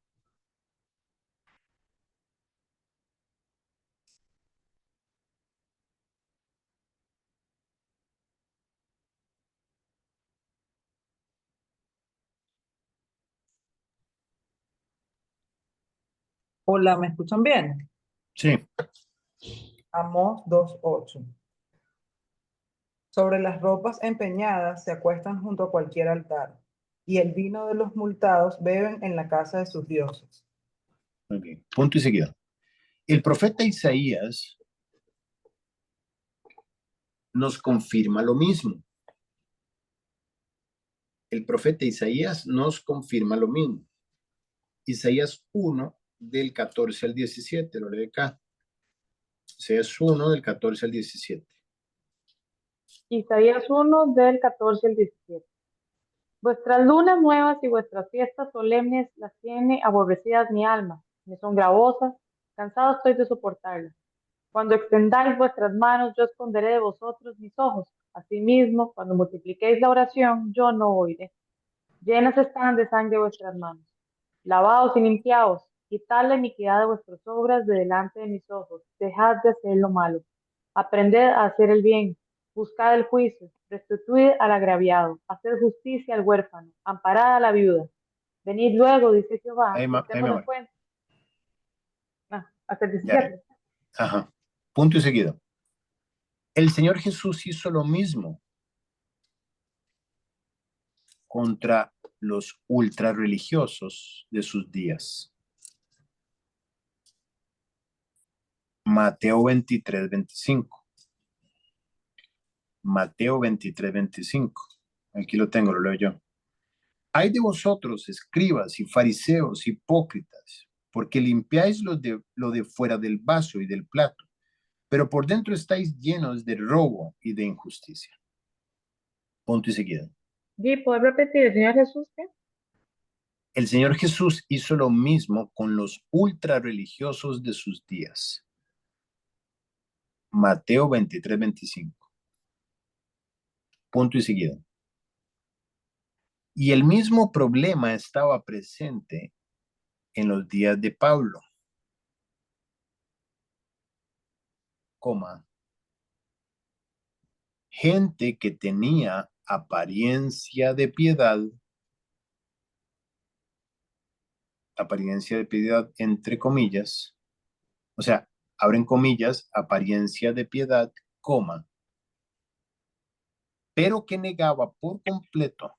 Hola, ¿me escuchan bien? Sí. Amós 2:8. Sobre las ropas empeñadas se acuestan junto a cualquier altar, y el vino de los multados beben en la casa de sus dioses. Muy bien. Punto y seguido. El profeta Isaías nos confirma lo mismo. Isaías 1, del 14 al 17, lo lee acá. Isaías 1, del 14 al 17. Isaías 1, del 14 al 17. Vuestras lunas nuevas y vuestras fiestas solemnes las tiene aborrecidas mi alma, me son gravosas, cansado estoy de soportarlas. Cuando extendáis vuestras manos, yo esconderé de vosotros mis ojos. Asimismo, cuando multipliquéis la oración, yo no oiré. Llenas están de sangre vuestras manos. Lavaos y limpiaos, quitad la iniquidad de vuestras obras de delante de mis ojos. Dejad de hacer lo malo. Aprended a hacer el bien. Buscad el juicio. Restituid al agraviado. Haced justicia al huérfano. Amparad a la viuda. Venid luego, dice Jehová, cortemos la cuenta. Hasta el 17. Ajá. Punto y seguido. El Señor Jesús hizo lo mismo contra los ultrarreligiosos de sus días. Mateo 23:25. Mateo 23:25. Aquí lo tengo, lo leo yo. Ay de vosotros, escribas y fariseos hipócritas, porque limpiáis lo de fuera del vaso y del plato, pero por dentro estáis llenos de robo y de injusticia. Punto y seguido. ¿Y puedes repetir, el Señor Jesús qué? El Señor Jesús hizo lo mismo con los ultrarreligiosos de sus días. Mateo 23:25. Punto y seguido. Y el mismo problema estaba presente en los días de Pablo. Gente que tenía apariencia de piedad entre comillas, o sea, abren comillas, apariencia de piedad, pero que negaba por completo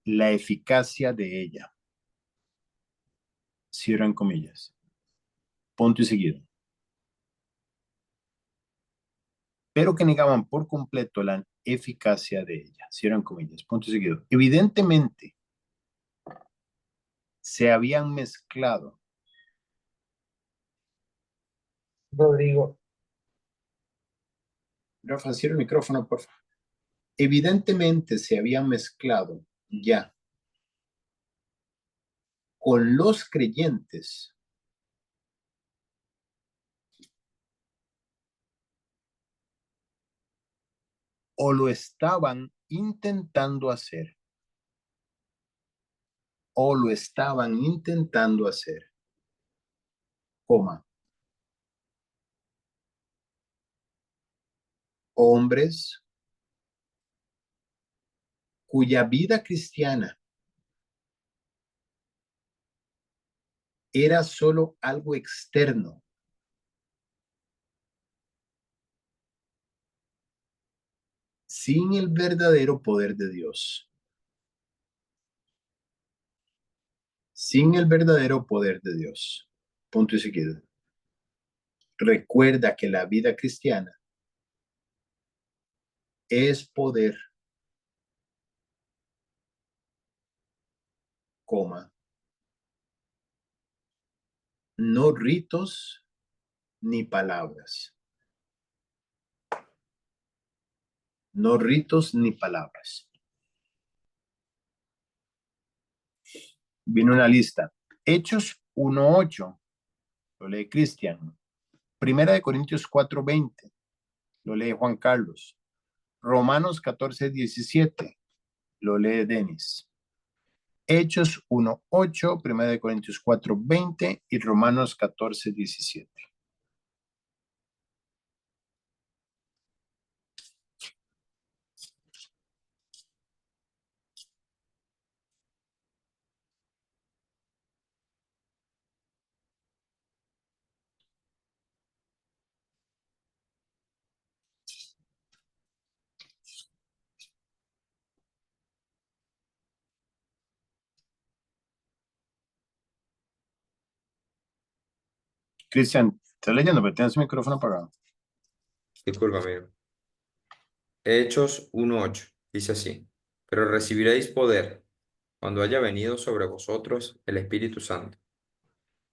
la eficacia de ella. Cierran comillas. Punto y seguido. Pero que negaban por completo la eficacia de ella. Cierran comillas. Punto y seguido. Evidentemente, se habían mezclado. Rodrigo. Rafa, cierra el micrófono, por favor. Evidentemente se habían mezclado ya con los creyentes o lo estaban intentando hacer, o lo estaban intentando hacer, coma, hombres cuya vida cristiana era solo algo externo, sin el verdadero poder de Dios. Sin el verdadero poder de Dios. Punto y seguido. Recuerda que la vida cristiana es poder, coma, no ritos ni palabras. No ritos ni palabras. Viene una lista. Hechos 1:8, lo lee Cristian. Primera de Corintios 4:20, lo lee Juan Carlos. Romanos 14:17, lo lee Denis. Hechos 1:8, Primera de Corintios 4:20 y Romanos 14:17. Cristian, estás leyendo, pero tienes el micrófono apagado. Disculpa, amigo. Hechos 1:8 dice así: pero recibiréis poder cuando haya venido sobre vosotros el Espíritu Santo,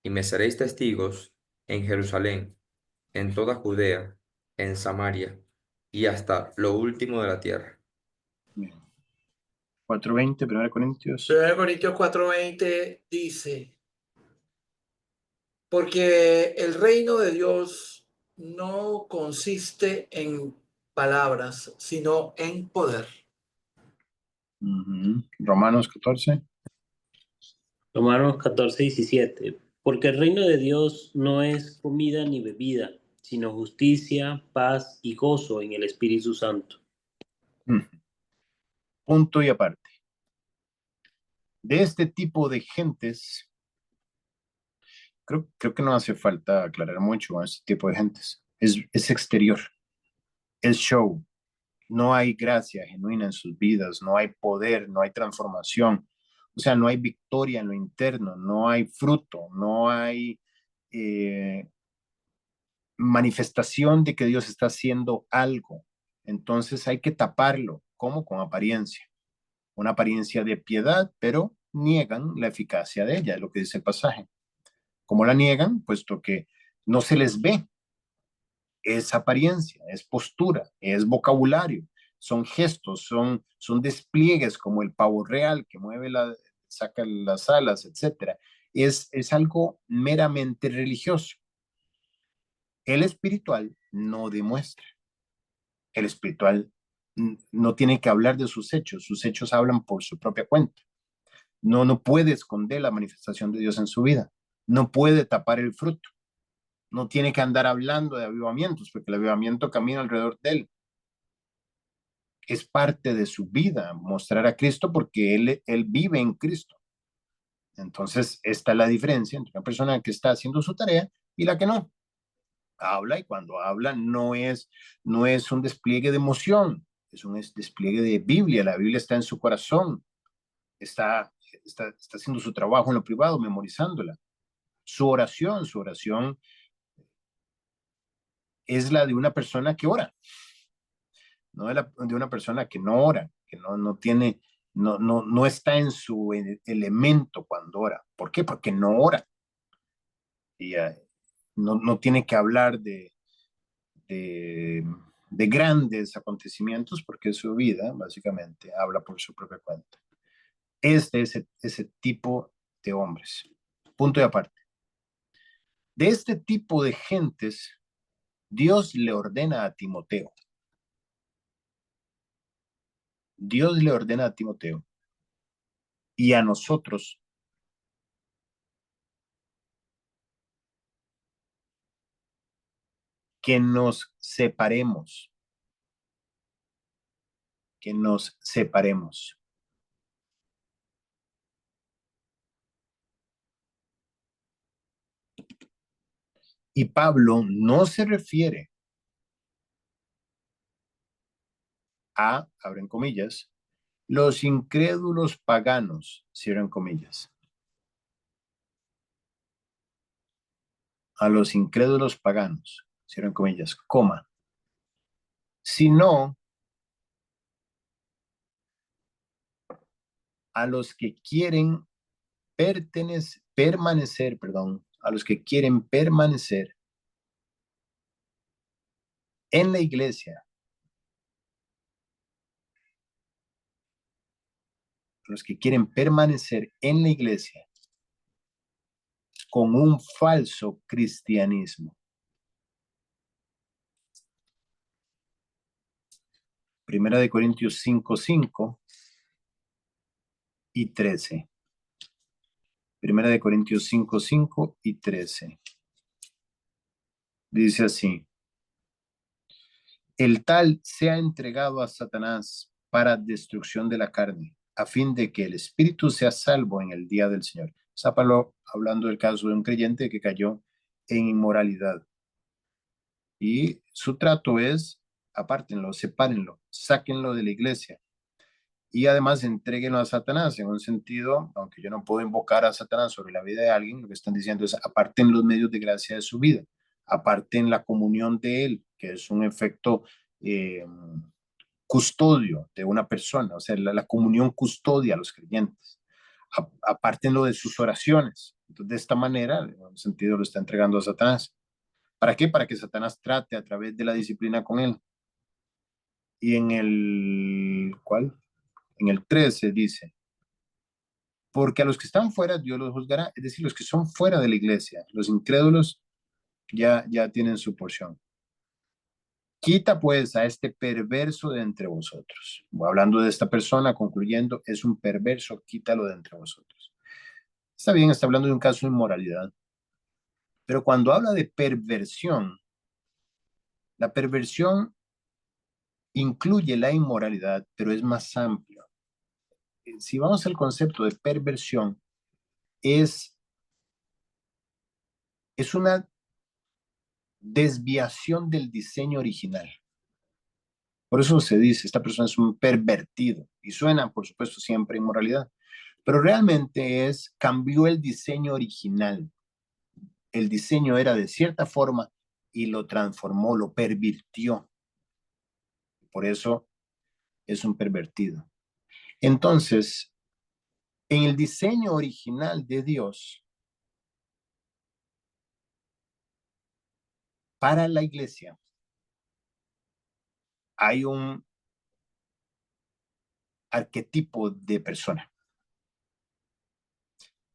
y me seréis testigos en Jerusalén, en toda Judea, en Samaria y hasta lo último de la tierra. 4:20, 1 Corintios. 1 Corintios 4:20 dice, porque el reino de Dios no consiste en palabras, sino en poder. Romanos 14. Romanos 14:17. Porque el reino de Dios no es comida ni bebida, sino justicia, paz y gozo en el Espíritu Santo. Punto y aparte. De este tipo de gentes, creo que no hace falta aclarar mucho a este tipo de gentes. Es exterior, es show. No hay gracia genuina en sus vidas, no hay poder, no hay transformación. O sea, no hay victoria en lo interno, no hay fruto, no hay manifestación de que Dios está haciendo algo. Entonces hay que taparlo. ¿Cómo? Con apariencia. Una apariencia de piedad, pero niegan la eficacia de ella, es lo que dice el pasaje. ¿Cómo la niegan? Puesto que no se les ve. Es apariencia, es postura, es vocabulario, son gestos, son despliegues como el pavo real que mueve saca las alas, etc. Es algo meramente religioso. El espiritual no demuestra. El espiritual no tiene que hablar de sus hechos hablan por su propia cuenta. No puede esconder la manifestación de Dios en su vida, no puede tapar el fruto, no tiene que andar hablando de avivamientos, porque el avivamiento camina alrededor de él. Es parte de su vida mostrar a Cristo porque él vive en Cristo. Entonces, esta es la diferencia entre una persona que está haciendo su tarea y la que no. Habla y cuando habla no es un despliegue de emoción, es un despliegue de Biblia. La Biblia está en su corazón, está haciendo su trabajo en lo privado, memorizándola. Su oración es la de una persona que ora, no de una persona que no ora, que no está en su elemento cuando ora. ¿Por qué? Porque no ora. Y no tiene que hablar de grandes acontecimientos porque su vida básicamente habla por su propia cuenta. Ese tipo de hombres. Punto y aparte. De este tipo de gentes, Dios le ordena a Timoteo. Dios le ordena a Timoteo y a nosotros que nos separemos, que nos separemos. Y Pablo no se refiere a, abren comillas, los incrédulos paganos, cierran comillas. A los incrédulos paganos, cierran comillas, coma, sino a los que quieren permanecer, a los que quieren permanecer en la iglesia, los que quieren permanecer en la iglesia con un falso cristianismo. Primera de Corintios 5:5 y 13. Primera de Corintios 5:5 y 13. Dice así: el tal sea entregado a Satanás para destrucción de la carne, a fin de que el espíritu sea salvo en el día del Señor. Está Pablo hablando del caso de un creyente que cayó en inmoralidad. Y su trato es, apártenlo, sepárenlo, sáquenlo de la iglesia. Y además entréguenlo a Satanás, en un sentido, aunque yo no puedo invocar a Satanás sobre la vida de alguien, lo que están diciendo es aparten los medios de gracia de su vida, aparten la comunión de él, que es un efecto custodio de una persona, o sea, la comunión custodia a los creyentes. Apártenlo de sus oraciones. Entonces, de esta manera, en un sentido, lo está entregando a Satanás. ¿Para qué? Para que Satanás trate a través de la disciplina con él. Y en el, ¿cuál? En el 13 dice, porque a los que están fuera Dios los juzgará, es decir, los que son fuera de la iglesia, los incrédulos ya tienen su porción. Quita pues a este perverso de entre vosotros. Hablando de esta persona, concluyendo, es un perverso, quítalo de entre vosotros. Está bien, está hablando de un caso de inmoralidad. Pero cuando habla de perversión, la perversión incluye la inmoralidad, pero es más amplio. Si vamos al concepto de perversión, es una desviación del diseño original. Por eso se dice, esta persona es un pervertido. Y suena, por supuesto, siempre inmoralidad. Pero realmente cambió el diseño original. El diseño era de cierta forma y lo transformó, lo pervirtió. Por eso es un pervertido. Entonces, en el diseño original de Dios, para la iglesia, hay un arquetipo de persona.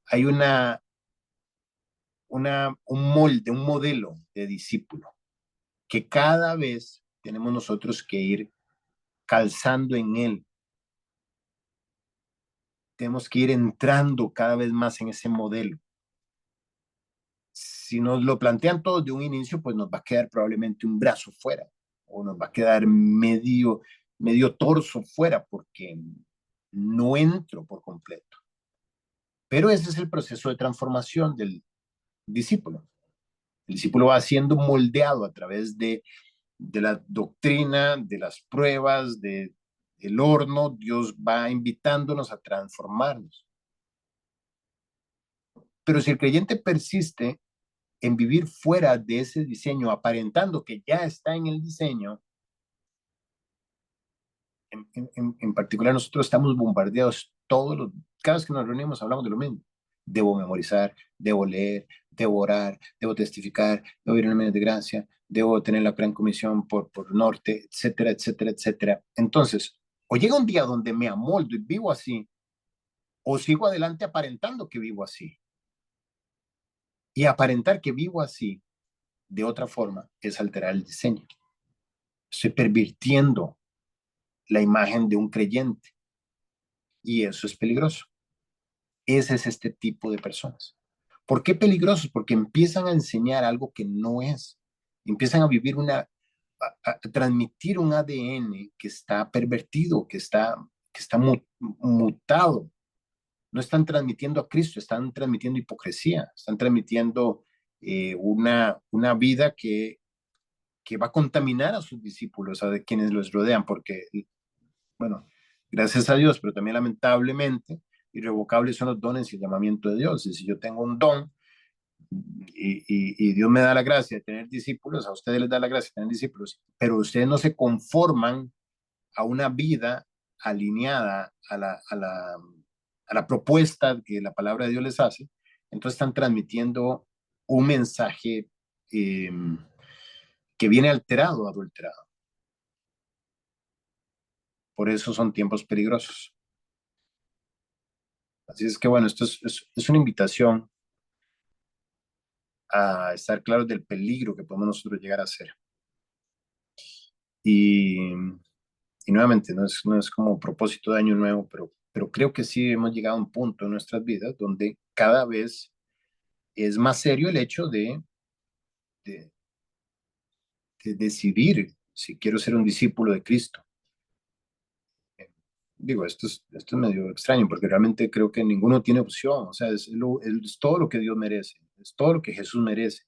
Hay un molde, un modelo de discípulo que cada vez tenemos nosotros que ir calzando en él. Tenemos que ir entrando cada vez más en ese modelo. Si nos lo plantean todos de un inicio, pues nos va a quedar probablemente un brazo fuera o nos va a quedar medio torso fuera porque no entro por completo. Pero ese es el proceso de transformación del discípulo. El discípulo va siendo moldeado a través de la doctrina, de las pruebas, del horno. Dios va invitándonos a transformarnos. Pero si el creyente persiste en vivir fuera de ese diseño, aparentando que ya está en el diseño, en particular nosotros estamos bombardeados cada vez que nos reunimos hablamos de lo mismo. Debo memorizar, debo leer, debo orar, debo testificar, debo ir en el medio de gracia, debo tener la gran comisión por norte, etcétera, etcétera, etcétera. Entonces, o llega un día donde me amoldo y vivo así, o sigo adelante aparentando que vivo así. Y aparentar que vivo así, de otra forma, es alterar el diseño. Estoy pervirtiendo la imagen de un creyente. Y eso es peligroso. Ese es este tipo de personas. ¿Por qué peligrosos? Porque empiezan a enseñar algo que no es. Empiezan a vivir a transmitir un ADN que está pervertido, que está mutado. No están transmitiendo a Cristo, están transmitiendo hipocresía, están transmitiendo una vida que va a contaminar a sus discípulos, a quienes los rodean, porque, bueno, gracias a Dios, pero también lamentablemente, irrevocables son los dones y el llamamiento de Dios. Y si yo tengo un don y Dios me da la gracia de tener discípulos, a ustedes les da la gracia de tener discípulos, pero ustedes no se conforman a una vida alineada a la propuesta que la palabra de Dios les hace, entonces están transmitiendo un mensaje que viene alterado, adulterado. Por eso son tiempos peligrosos. Así es que bueno, esto es una invitación a estar claros del peligro que podemos nosotros llegar a hacer. Y nuevamente, no es como propósito de año nuevo, pero creo que sí hemos llegado a un punto en nuestras vidas donde cada vez es más serio el hecho de decidir si quiero ser un discípulo de Cristo. Digo, esto es medio extraño porque realmente creo que ninguno tiene opción. O sea, es todo lo que Dios merece, es todo lo que Jesús merece.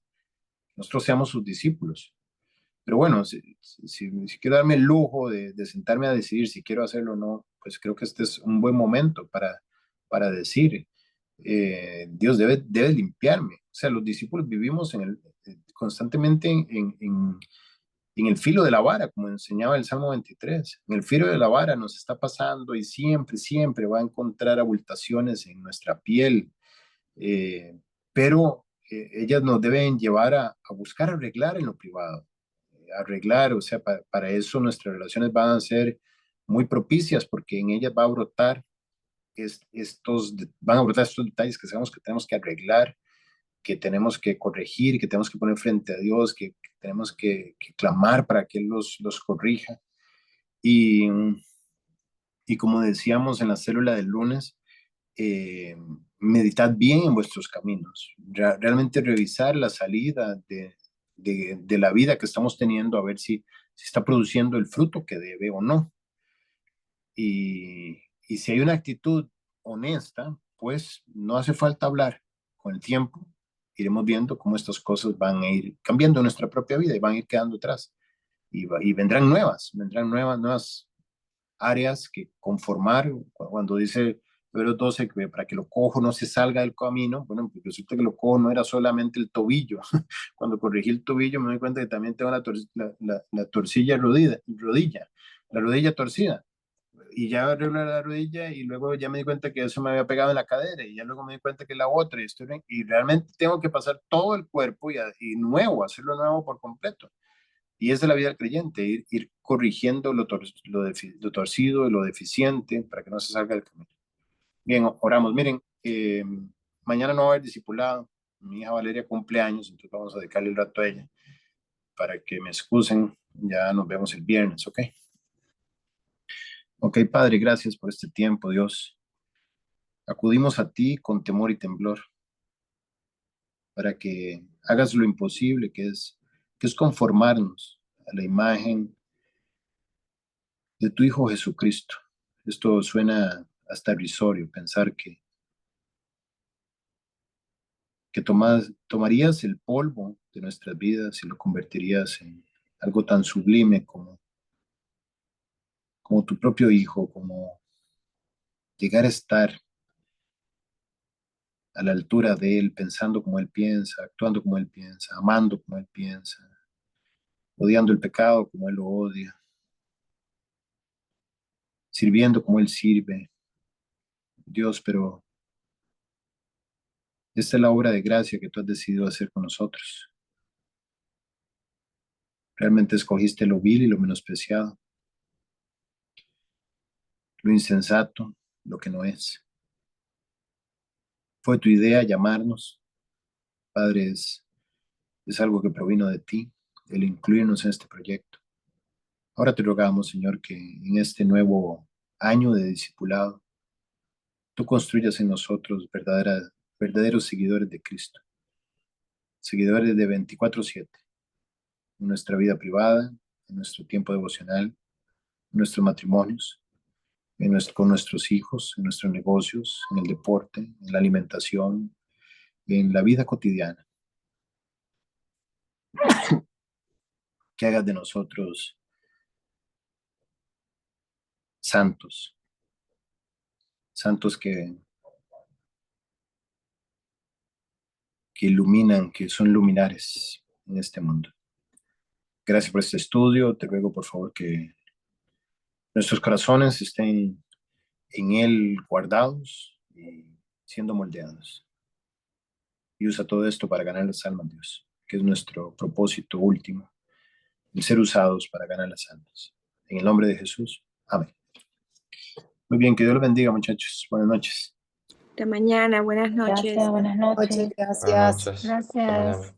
Nosotros seamos sus discípulos. Pero bueno, si quiero darme el lujo de sentarme a decidir si quiero hacerlo o no, pues creo que este es un buen momento para decir, Dios debe limpiarme. O sea, los discípulos vivimos constantemente en el filo de la vara, como enseñaba el Salmo 23. En el filo de la vara nos está pasando y siempre va a encontrar abultaciones en nuestra piel, pero ellas nos deben llevar a buscar arreglar en lo privado, arreglar, o sea, para eso nuestras relaciones van a ser muy propicias porque en ellas va a brotar van a brotar estos detalles que sabemos que tenemos que arreglar, que tenemos que corregir, que tenemos que poner frente a Dios, que tenemos que clamar para que Él los corrija. Y como decíamos en la célula del lunes, meditad bien en vuestros caminos, realmente revisar la salida de la vida que estamos teniendo, a ver si está produciendo el fruto que debe o no. Y si hay una actitud honesta, pues no hace falta hablar. Con el tiempo iremos viendo cómo estas cosas van a ir cambiando nuestra propia vida y van a ir quedando atrás. Y vendrán nuevas áreas que conformar. Cuando dice Hebreos 12 que para que lo cojo no se salga del camino, bueno, pues resulta que lo cojo no era solamente el tobillo. Cuando corregí el tobillo me doy cuenta que también tengo la rodilla torcida. Y ya arreglé la rodilla y luego ya me di cuenta que eso me había pegado en la cadera y ya luego me di cuenta que la otra y realmente tengo que pasar todo el cuerpo y hacerlo nuevo por completo. Y esa es la vida del creyente, ir corrigiendo lo torcido y lo deficiente para que no se salga del camino. Bien, oramos. Miren, mañana no va a haber discipulado. Mi hija Valeria cumple años, entonces vamos a dedicarle el rato a ella para que me excusen. Ya nos vemos el viernes, ¿ok? Ok, Padre, gracias por este tiempo, Dios. Acudimos a ti con temor y temblor para que hagas lo imposible, que es conformarnos a la imagen de tu Hijo Jesucristo. Esto suena hasta irrisorio, pensar que tomarías el polvo de nuestras vidas y lo convertirías en algo tan sublime como tu propio Hijo, como llegar a estar a la altura de Él, pensando como Él piensa, actuando como Él piensa, amando como Él piensa, odiando el pecado como Él lo odia, sirviendo como Él sirve. Dios, pero esta es la obra de gracia que tú has decidido hacer con nosotros. Realmente escogiste lo vil y lo menospreciado, lo insensato, lo que no es. Fue tu idea llamarnos, Padre, es algo que provino de ti, el incluirnos en este proyecto. Ahora te rogamos, Señor, que en este nuevo año de discipulado, tú construyas en nosotros verdaderos seguidores de Cristo, seguidores de 24/7, en nuestra vida privada, en nuestro tiempo devocional, en nuestros matrimonios, con nuestros hijos, en nuestros negocios, en el deporte, en la alimentación, en la vida cotidiana. Que hagas de nosotros santos, santos que iluminan, que son luminares en este mundo. Gracias por este estudio. Te ruego, por favor, que nuestros corazones estén en él guardados y siendo moldeados. Y usa todo esto para ganar las almas, Dios, que es nuestro propósito último, el ser usados para ganar las almas. En el nombre de Jesús. Amén. Muy bien, que Dios los bendiga, muchachos. Buenas noches. Hasta mañana. Buenas noches. Gracias, buenas noches. Buenas noches. Hasta Gracias. mañana.